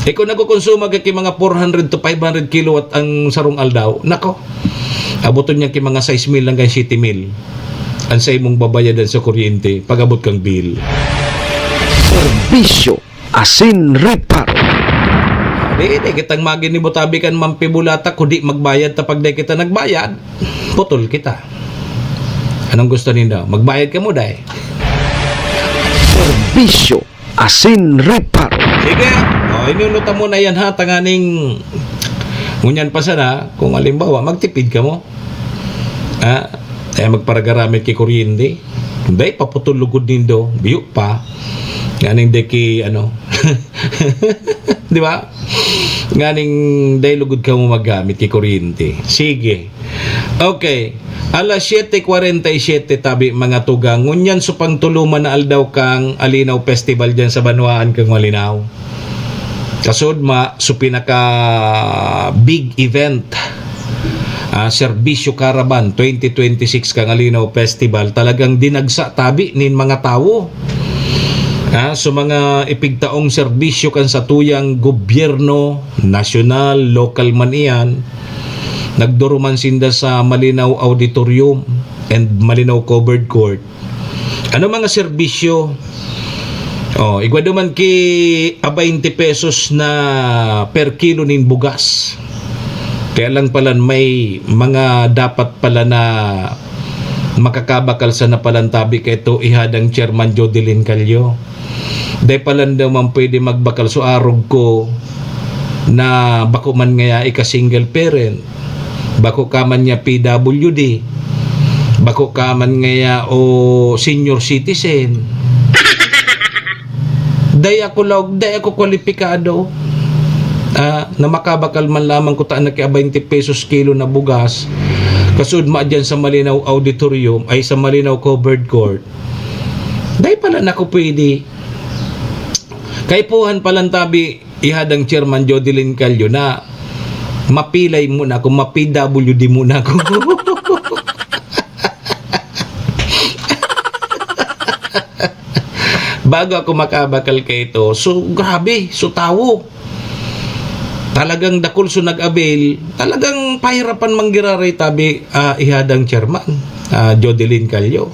Kung nagkukonsuma kay mga 400 to 500 kilowatt ang sarong aldaw, nako, abuton niya kay mga 6,000 lang kay 7,000. Ang sa imong babayadan sa kuryente pag abot kang bill. Serbisyo asin reparo. Di kitang magin ni Butabi kan mampibulata kung di magbayad tapag di kita nagbayad, putol kita. Anong gusto ninyo? Magbayad ka mo, day. Serbisyo asin reparo. Sige, inunuta mo na yan ha, tanganing ngunyan pa sana, kung alimbawa, magtipid ka mo. Magparagaramit kay kuryente. Day, paputulugod nindo, biyo pa. Nganing day ki, di ba? Nganing day lugod ka mo magamit kay kuryente. Sige. Okay. Alas 7:47 tabi mga tugang. Ngunyan so pangtuluman na aldaw kang Alinaw Festival dyan sa Banwaan kang Malinaw. Kasod so pinaka big event. Serbisyo Caravan 2026 kang Alinaw Festival. Talagang dinagsa tabi nin mga tao. So mga ipigtaong serbisyo kan sa tuyang gobyerno, nasyonal, local man iyan. Nagduruman sinda sa Malinaw Auditorium and Malinaw Covered Court. Ano mga serbisyo? Igwaduman ki 20 pesos na per kilo nin bugas. Kaya lang pala may mga dapat pala na makakabakal sa napalantabi kay ito ihadang Chairman Jodelyn Calio. Dahil pala daw man pwede magbakal so arog ko na bako man nga ika-single parent. Bako kaman niya PWD, bako kaman ngaya o senior citizen. Day ako kwalipikado na makabakal man lamang ko taan na kaya 20 pesos kilo na bugas. Kasud ma dyan sa Malinaw Auditorium ay sa Malinaw Covered Court. Day pala na ko pwede. Kay puhan palang tabi ihadang Chairman Jodelyn Calio na mapilay muna ako, ma-PWD muna ako. Bago ako makabakal kay ito. So, grabe. So, tawo. Talagang dakol so nag-avail. Talagang pahirapan manggiraray tabi ihadang Chairman, Jodelyn Calio.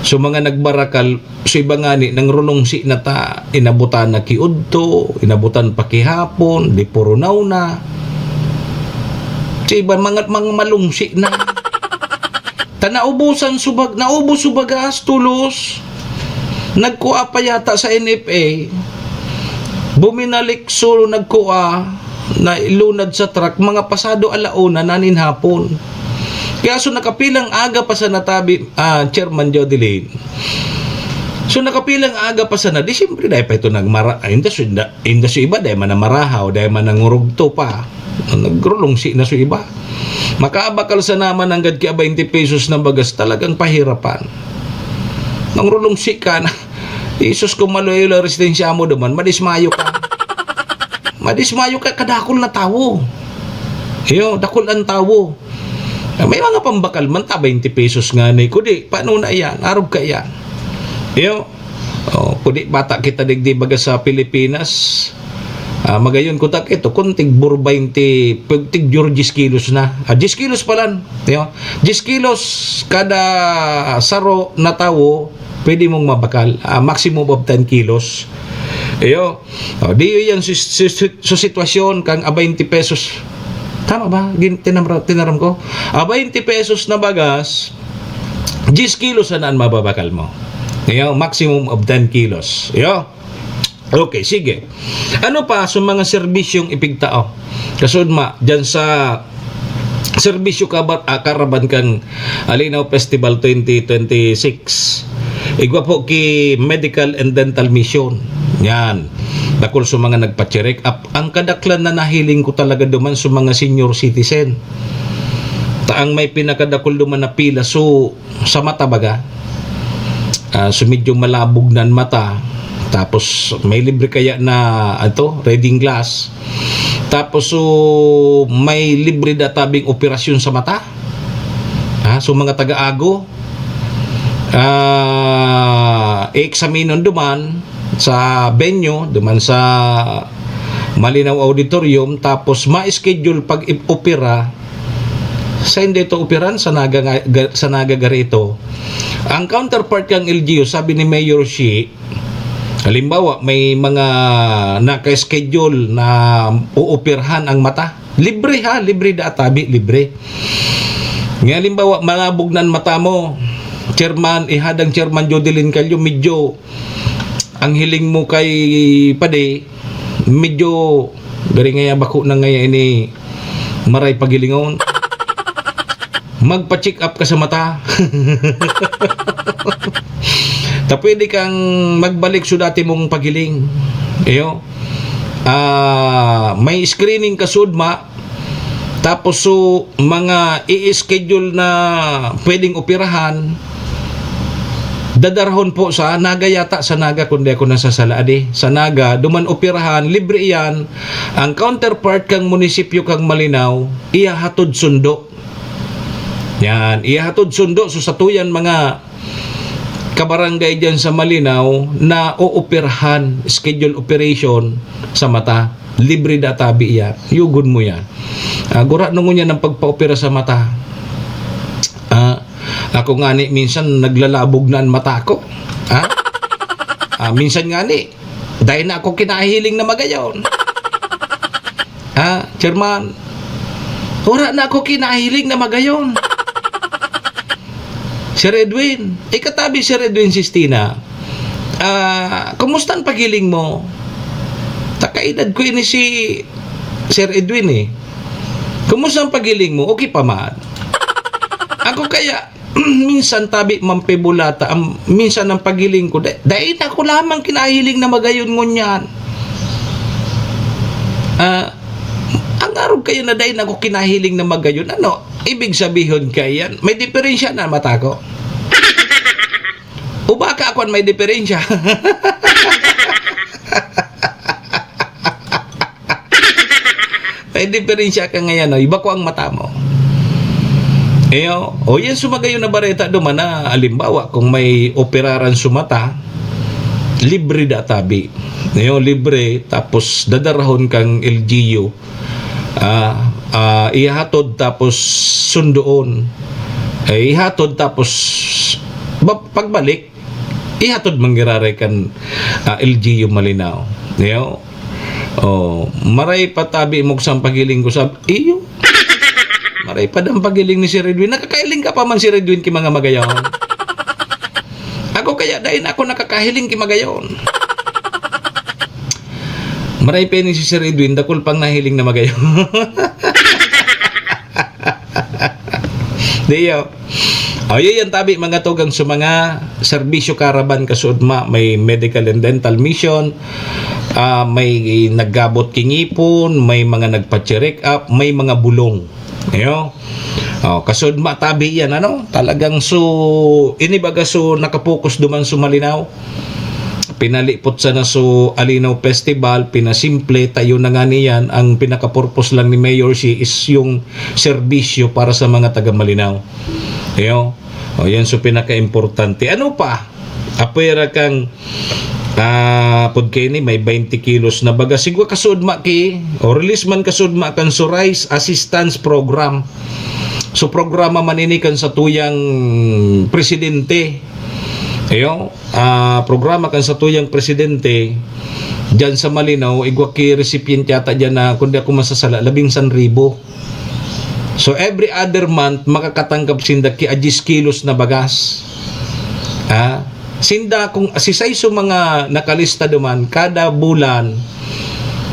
So, mga nagbarakal, so iba nga ni, nang rulong si na ta, inabutan na kiudto, inabutan pa kihapon, di puro na. Sa iba mga malungsi na. Naubusan subag, naubos subagas tulos. Nagkuha pa yata sa NFA. Buminalik so nagkuha na ilunad sa truck mga pasado alauna nanin hapon. Kaya so nakapilang aga pa sa natabi Chairman Jodelyn. So nakapilang aga pa sa na di siyempre dahil pa ito nagmara. Industry iba dahil man marahaw, dahil man nangurugto pa. Nagrulong si na so iba. Makaabakal sa naman hanggang kaya 20 pesos na bagas talagang pahirapan. Nangrulong si ka na Isus kung maloyo resistensya mo naman, madismayo ka. Madismayo ka kadakol na tawo. Dakol ang tawo. May mga pambakal man ta 20 pesos nga na kudi paano na yan? Arog ka yan. Kudi bata kita digdi baga sa Pilipinas. Magayon ko tak ito kunting bur 20 tig 10 kilos na 10 kilos palan 10 kilos kada saro na tawo pwede mong mabakal maximum of 10 kilos di yan so sitwasyon kang 20 pesos tama ba tinaram ko 20 pesos na bagas 10 kilos na mababakal mo maximum of 10 kilos okay, sige. Ano pa sa mga serbisyong ipigtao? Kasud dyan sa serbisyo Caravan kang Alinaw Festival 2026. Igwa po ki Medical and Dental Mission. Yan. Dakol sa mga nagpa-check up. Ang kadaklan na nahiling ko talaga duman sa mga senior citizen. Taang may pinakadakol duman na pila so sa mata baga. So medyo malabog nan mata. Tapos may libre kaya na reading glass. Tapos so may libre databing operasyon sa mata. So mga taga-ago, i-examinon duman sa venue, duman sa Malinaw Auditorium, tapos ma-schedule pag opera sa hindi ito operan sa Naga garito. Ang counterpart kang LGU, sabi ni Mayor Shi, halimbawa may mga naka-schedule na uoperahan ang mata, libre ha, libre databi, libre. Nga halimbawa malabog nan mata mo, chairman, ihadang chairman Jodelin Calyo, medyo ang hiling mo kay Pade, medyo dari ngaya bako na ngaya ini maray pagilingon, magpa-check up ka sa mata. Ta pwede kang magbalik sa dati mong pagiling. May screening ka sudma, tapos so mga i-schedule na pwedeng operahan, dadarhon po sa Naga yata, sa Naga kundi ako nasasala sa Naga, duman operahan, libre yan. Ang counterpart kang munisipyo kang Malinaw, iyahatod sundo. Yan, iyahatod sundo. So sa tuyan mga kabarangay dyan sa Malinaw na ooperahan, schedule operation sa mata, libre databi yan. Yugod mo yan. Gura nungo niya ng pagpa-opera sa mata. Ako nga ni, minsan naglalabog na ang mata ko. Minsan nga ni, dahil na ako kinahiling na magayon. Chairman, wala na ako kinahiling na magayon. Sir Edwin, ikatabi Sir Edwin Sistina, kumusta ang pagiling mo? Takaedad ko ini si Sir Edwin eh. Kumusta ang pagiling mo? Okay pa man. Ako kaya, minsan tabi mampebulata, minsan ang pagiling ko, dahil ako lamang kinahiling na magayon ngunyan. Ang araw kayo na dahil ako kinahiling na magayon, ano? Ibig sabihin kayan, may diferensya na mata ko. O baka ako may diferensya. May diferensya ka ngayon, iba ko ang mata mo. Yan sumagayo na bareta duman na alimbawa kung may operaran sumata, libre databi. Libre, tapos dadarahon kang LGU. Ihatod tapos sundoon. Ihatod tapos pagbalik, ihatod manggiraray kan LGU Malinaw. Maray patabi mo sa pagiling ko sa iyo. Maray pa dang pagiling ni si Redwin. Nakakailing ka pa man si Redwin ki mga magayon. Ako kaya dahil ako nakakahiling ki magayon. Maray pa ni si Sir Edwin, dakol pang nahiling na magayon. Diyo. Yan tabi mga tugang sa mga serbisyo karaban kasudma, may medical and dental mission, may naggabot kingipon, may mga nagpa-check up, may mga bulong. Kasudma tabi yan, talagang so inibaga so nakapokus duman sa Malinaw. Pinalipot sa na so Alinaw Festival, pinasimple, tayo na nga niyan. Ang pinaka-purpose lang ni Mayor Shi is yung serbisyo para sa mga taga Malinaw. Yan so pinaka-importante. Ano pa? Apera kang podkeni may 20 kilos na baga. Sigwa kasudma ki, o release man kasudma kan so Rice Assistance Program. So programa maninikan sa tuyang presidente. Programa kan sa tuyang presidente dyan sa Malinaw, igwa ki recipient yata dyan na kundi ako masasala 11,000. So every other month makakatanggap sinda ki 10 kilos na bagas. Sinda kung asisay so mga nakalista duman kada bulan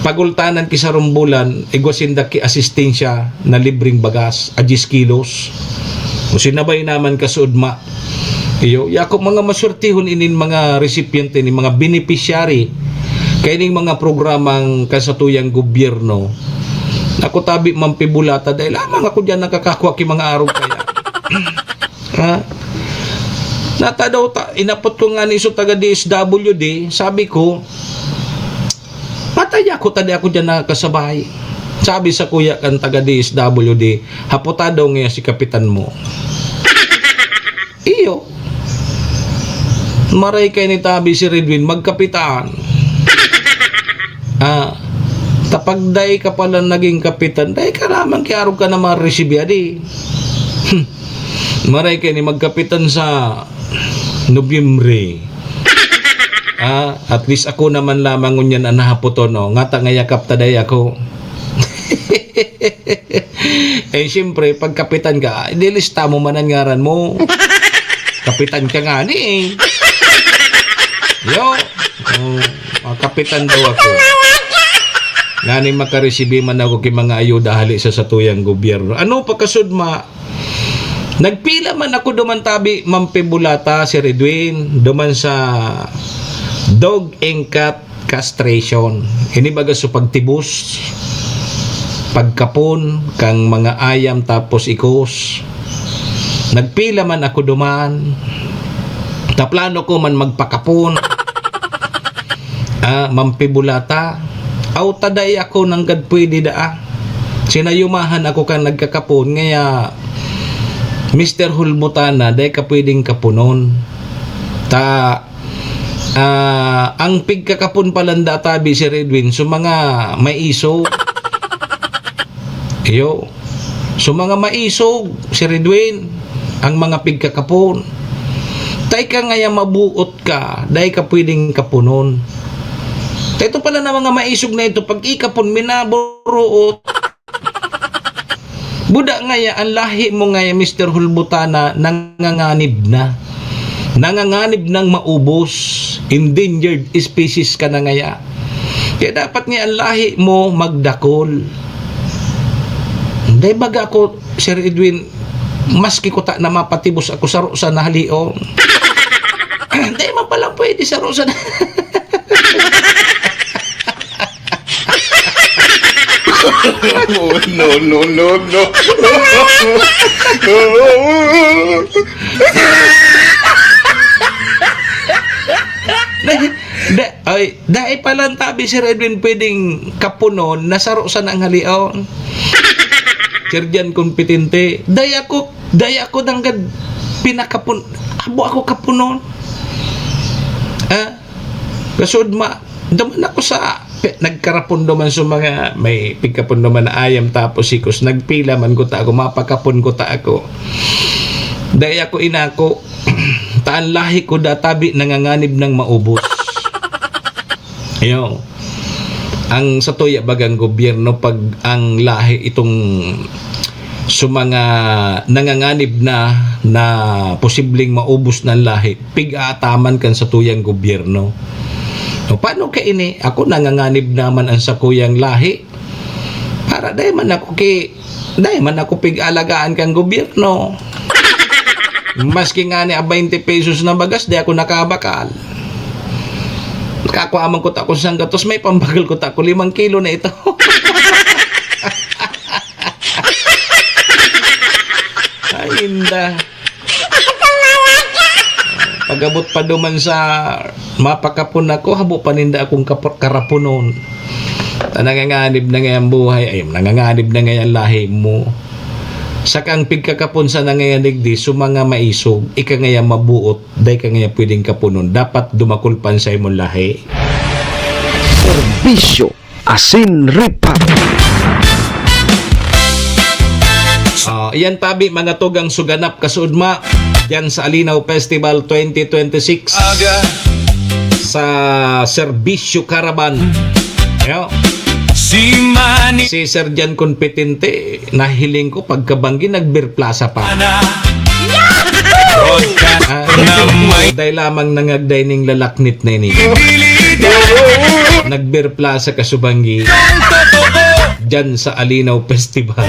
pagultanan ki sa rumbulan, igwa sinda ki asistensya na libreng bagas 10 kilos. O sinabay naman kasudma yako mga masurtihon inin mga recipiente ni mga beneficiary kaining mga programang kasatuyang gobyerno. Ako tabi mampibulata dahil lamang ako dyan nakakakuha ki mga araw kaya. Nata daw inapot ko nga ni so taga DSWD, sabi ko patay ako tadi ako dyan nakasabay. Sabi sa kuya kan taga DSWD, haputado ngayon si kapitan mo. Iyo. Maray kay ni tabi si Redwin, magkapitan. Tapag day ka pala naging kapitan, day ka naman kiarog ka na ma-receive di. Maray kay ni magkapitan sa Nobyembre. At least ako naman lamang ngunyan ang nahaputo, no? Ngata nga yakap taday ako. Siyempre, pag kapitan ka, ililista mo man ang ngaran mo. Kapitan ka nga ni Yo, kapitan daw ako. Ngani makaresibi man ako kay mga ayuda hali sa satuyang gobyerno. Ano pagkasudma? Nagpila man ako duman tabi mampibulata si Redwin duman sa dog and cat castration. Ini baga sa pagtibus, pagkapon kang mga ayam tapos ikos. Nagpila man ako duman. Taplano ko man magpakapon. Mampibulata. Aw taday ako nang gad pwede daa. Sinayumahan ako kang nagkakapon ngaya Mr. Hulmutana day ka pwedeng kapunon. Ang pigkakapon palanda tabi si Redwin so mga maisog. Iyo. So mga maisog si Redwin ang mga pigkakapon. Tay ka ngaya mabuot ka, day ka pwedeng kapunon. Ito pala na mga maisog na ito, pag ikapon, minaburuot. Buda ngaya, ang lahi mo ngaya, Mr. Hulbutana, nanganganib na. Nanganganib ng maubos. Endangered species ka na ngaya. Kaya dapat nga ang lahi mo magdakol. Dahil baga ako, Sir Edwin, maski ko ta na mapatibos ako sa rosa na halion. Dahil man palang pwede sa rosa na... No. Dahil palang tabi si Redwin pwedeng kapunon na saro sa nang halion. Sirjan kompetente. Dahil ako nanggad pinakapun. Abo ako kapunon. Kasud daman ako sa nagkarapon naman sa mga may pigkapon naman na ayam tapos sikos nagpila man ko ta ako mapakapon ko ta ako dahil ako inako taan lahi ko databi nanganganib ng maubos. Ayo ang sa tuya bagang gobyerno pag ang lahi itong mga nanganganib na posibleng maubos ng lahi pig-aataman kan sa tuyang gobyerno. O paano ka ini? Ako nanganganib naman ang sa kuyang lahi. Para dahil man ako pig-alagaan kang gobyerno. Maski nga ni 20 pesos na bagas, di ako nakabakal. Nakakuaman ko ta ko sang gatos, may pambagal ko ta ko 5 kilo na ito. Ay, inda. Pagabot pa duman sa mapakapon ako, habo paninda akong karapunon. Nanganganib na ngayang buhay, ay nanganganib na ngayang lahi mo. Sakang pigkakapon sa nanganganig di, so mga maisog, ika ngayang mabuot, day ka ngayang pwedeng kapunon. Dapat dumakulpan sa imong lahi. Serbisyo asin ripa. Iyan tabi mga tugang suganap kasudma diyan sa Alinaw Festival 2026 sa Serbisyo Caravan. Ayo. Si Sergeant Kompetente nahiling ko pagkabanggi nagbir plaza pa. Dahil lamang nangagday ning lalaknit na ini. Nagbir plaza kasubanggi diyan sa Alinaw Festival.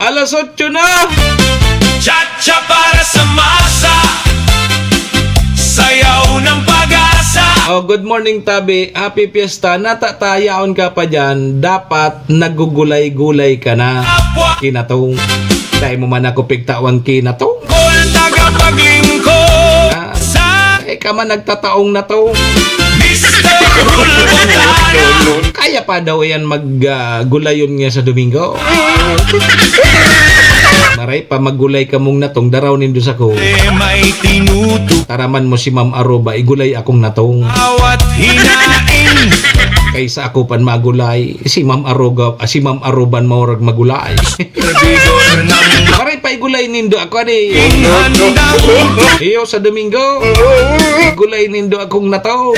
Alas 8 na! Chacha para sa masa, sayaw ng pag-asa. Good morning tabi, happy fiesta. Natatayaon ka pa dyan, dapat nagugulay-gulay ka na. Kinatong, dahil mo man ako pigtawang kinatong. Kol tagapaglingkod Ka man nagtataong na to. Mr. Hulbutana. Kaya pa daw yan maggulayon nga sa Domingo. Maray pa maggulay ka mong natong daraw nindo sa ko. May tinutukaw Taraman mo si Ma'am Aruba, igulay akong natong. at hinain. Kaysa ako pan magulay, si Ma'am Aruban maurag magulay. Servidor ng Maray pa igulay nindo ako ani. handa. Iyo sa Domingo, igulay nindo akong natong.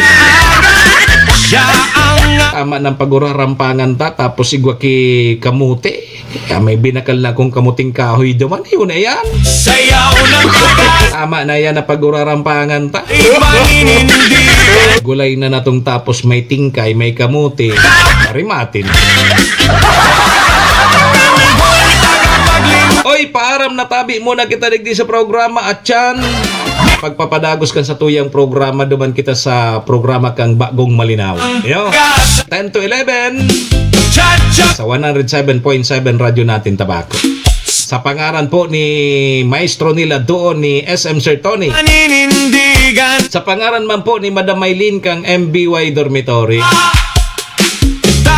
Siya ang Tama ng pagurarampangan ta, tapos igwa ki kamuti. May binakal na akong kamuting kahoy duman, yun na yan. sayaw ng pagkasa. Tama na yan na pagurarampangan ta. Ipaninindi. Gulay na natong tapos may tingkay, may kamuti. Parimatin. Oy, paaram na tabi muna kita digdi sa programa at yan. Pagpapadagos kan sa tuyang programa, duman kita sa programa kang Bagong Malinaw. Yo, 10 to 11 Cha-cha. sa 107.7 radyo natin Tabako. Sa pangaran po ni Maestro nila doon ni SM Sir Tony. Paninindigan. Sa pangaran man po ni Madam Maylin kang MBY Dormitory.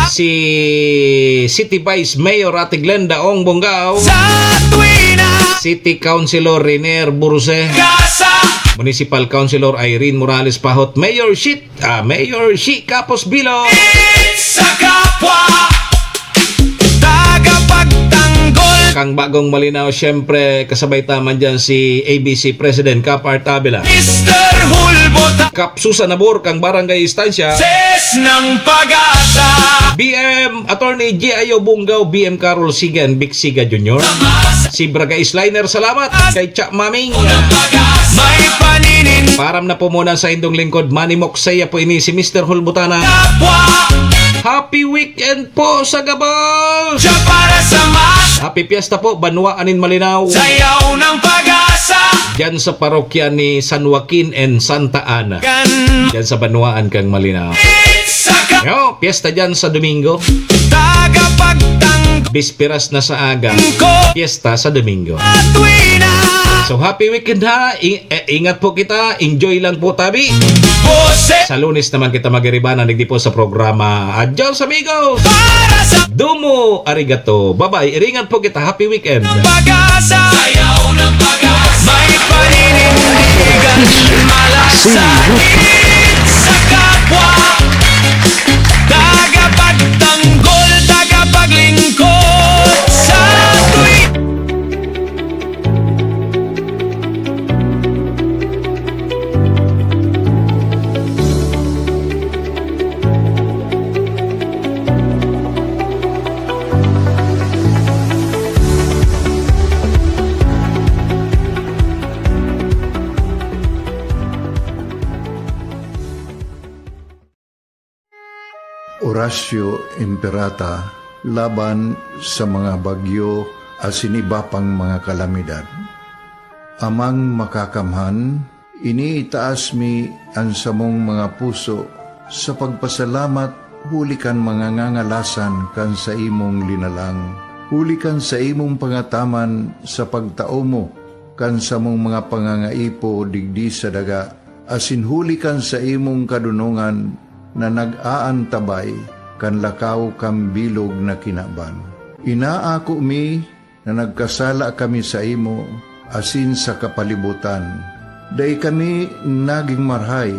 Si City Vice Mayor Ate Glenda Ong Bonggao. Sa tuwina. City Councilor Renier Burse. Gasa. Municipal Councilor Irene Morales Pahot. Mayor Shi Capos Bilo. Sa kapwa. Tagapagtanggol. Kang Bagong Malinaw, syempre kasabay taman dyan si ABC President Cap Artabila. Mr. Hulbutana. Kap Susan Nabor kang Barangay Istansya. Ses ng pag-asa. BM Attorney G.I.O. Bungaw, BM Carol Sigan, Big Siga Jr. Si Braga Isliner, salamat kay Cha Maming. May paninin. Param na po muna sa indong lingkod, Manny Moksaya po ini si Mr. Hulbutana. Kapwa. Happy weekend po sa Gabal! Siya para sa mas. Happy Fiesta po, Banwa Anin Malinaw. Sayaw ng pag-asa. Diyan sa parokya ni San Joaquin and Santa Ana. Kan. Diyan sa Banwaan kang Malinaw. Sa kapwa. Yo, piyesta dyan sa Domingo. Tagapagtanggol. Bisperas na sa aga. Piyesta sa Domingo. Tuwina. So happy weekend ha. Ingat po kita. Enjoy lang po tabi. Bose. Sa Lunes naman kita magiribanan. Nagdi po sa programa. Adios amigos. Para sa Domo arigato. Bye-bye. Iringan po kita. Happy weekend. pag-asa. Sayaw ng pag-asa. May paninindigan. Malasakit sa kapwa. Tagapagtanggol. Tagapaglingkod. Sa tuwing. Horacio Imperata laban sa mga bagyo at siniba pang mga kalamidad. Amang makakamhan, iniitaas mi ang samong mga puso sa pagpasalamat hulikan mga ngangalasan kan sa imong linalang. Hulikan sa imong pangataman sa pagtao mo kan sa mong mga pangangaipo digdi sa daga. Asin hulikan sa imong kadunungan na nag-aantabay kan lakaw kang bilog na kinaban. Inaako mi na nagkasala kami sa imo asin sa kapalibutan. Day kami naging marhay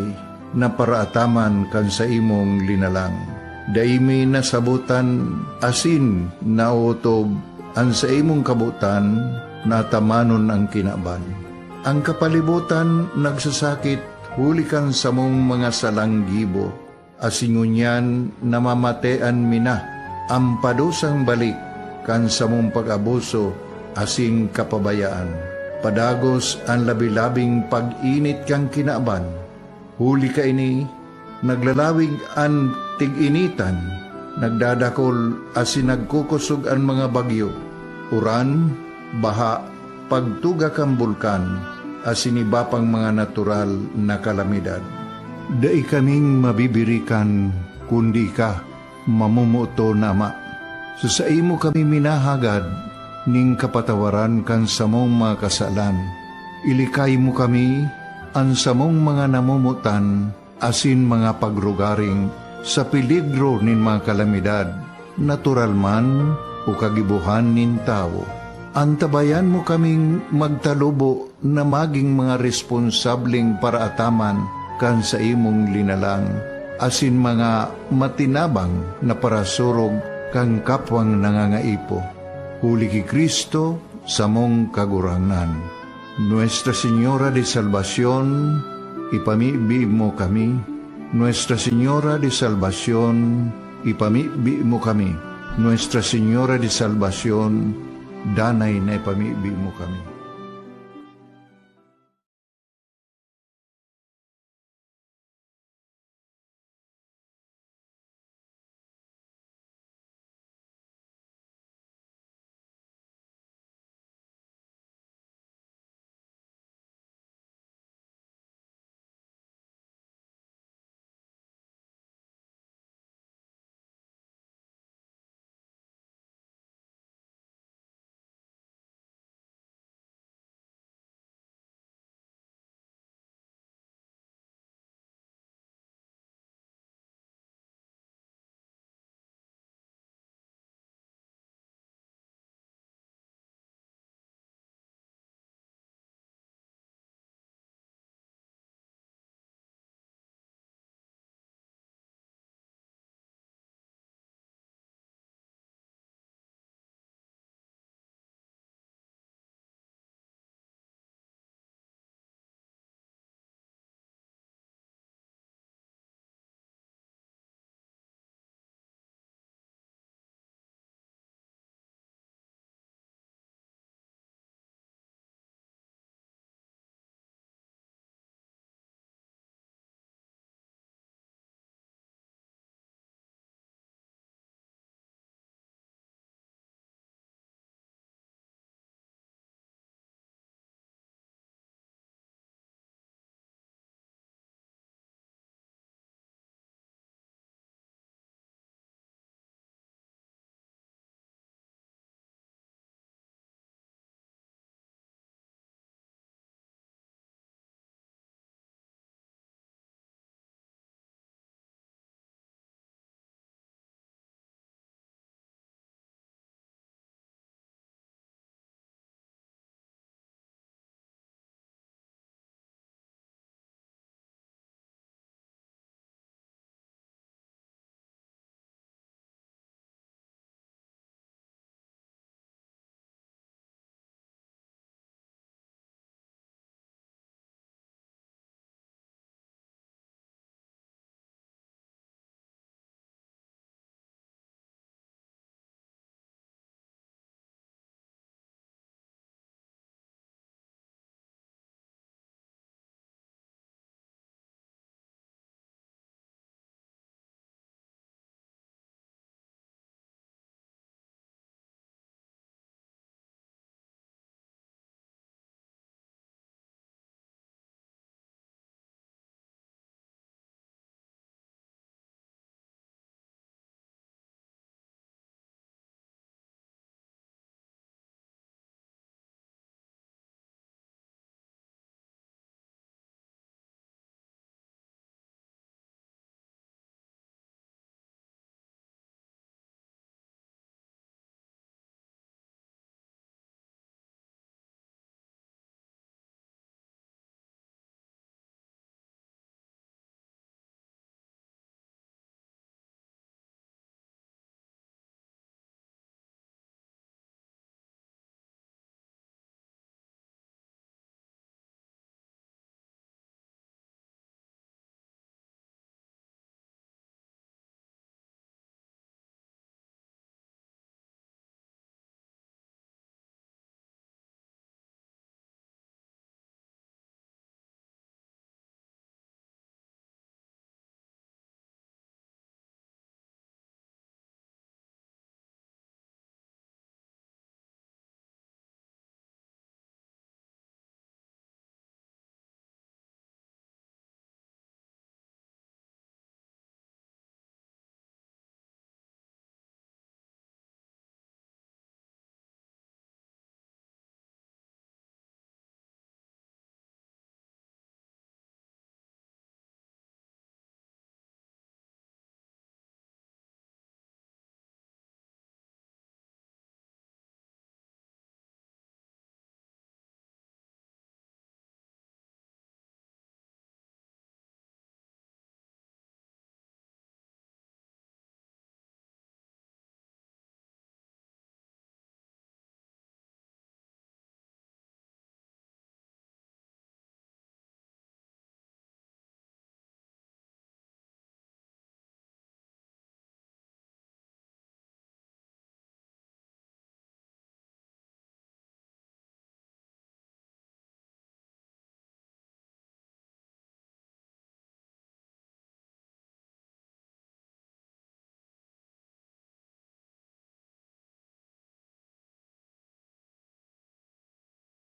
na paraataman kan sa imong linalang. Day mi nasabutan asin nautob ang sa imong kabutan na tamanon ang kinaban. Ang kapalibutan nagsasakit hulikan sa mong mga salanggibo. Asingunyan namamatean mina ang padusang balik kan sa mong pag-abuso asing kapabayaan. Padagos ang labi-labing pag-init kang kinaban. Huli ka ini, naglalawig ang tig-initan, nagdadakol asin nagkukusog ang mga bagyo. Uran, baha, pagtuga kang bulkan, asin iba pang mga natural na kalamidad. Dai kaming mabibirikan, kundi ka, mamumuto na ama. Sa imo kami minahagad, ning kapatawaran kan samong mga kasalan. Ilikay mo kami, ang samong mga namumutan, asin mga pagrugaring sa peligro nin mga kalamidad, natural man o kagibuhan nin tao. Antabayan mo kaming magtalubo na maging mga responsableng paraataman kan sa imong linalang, asin mga matinabang na parasurog kang kapwang nangangaipo. Huli ki Kristo sa mong kagurangan. Nuestra Señora de Salvación, ipamibi mo kami. Nuestra Señora de Salvación, ipamibi mo kami. Nuestra Señora de Salvación, danay na ipamibi mo kami.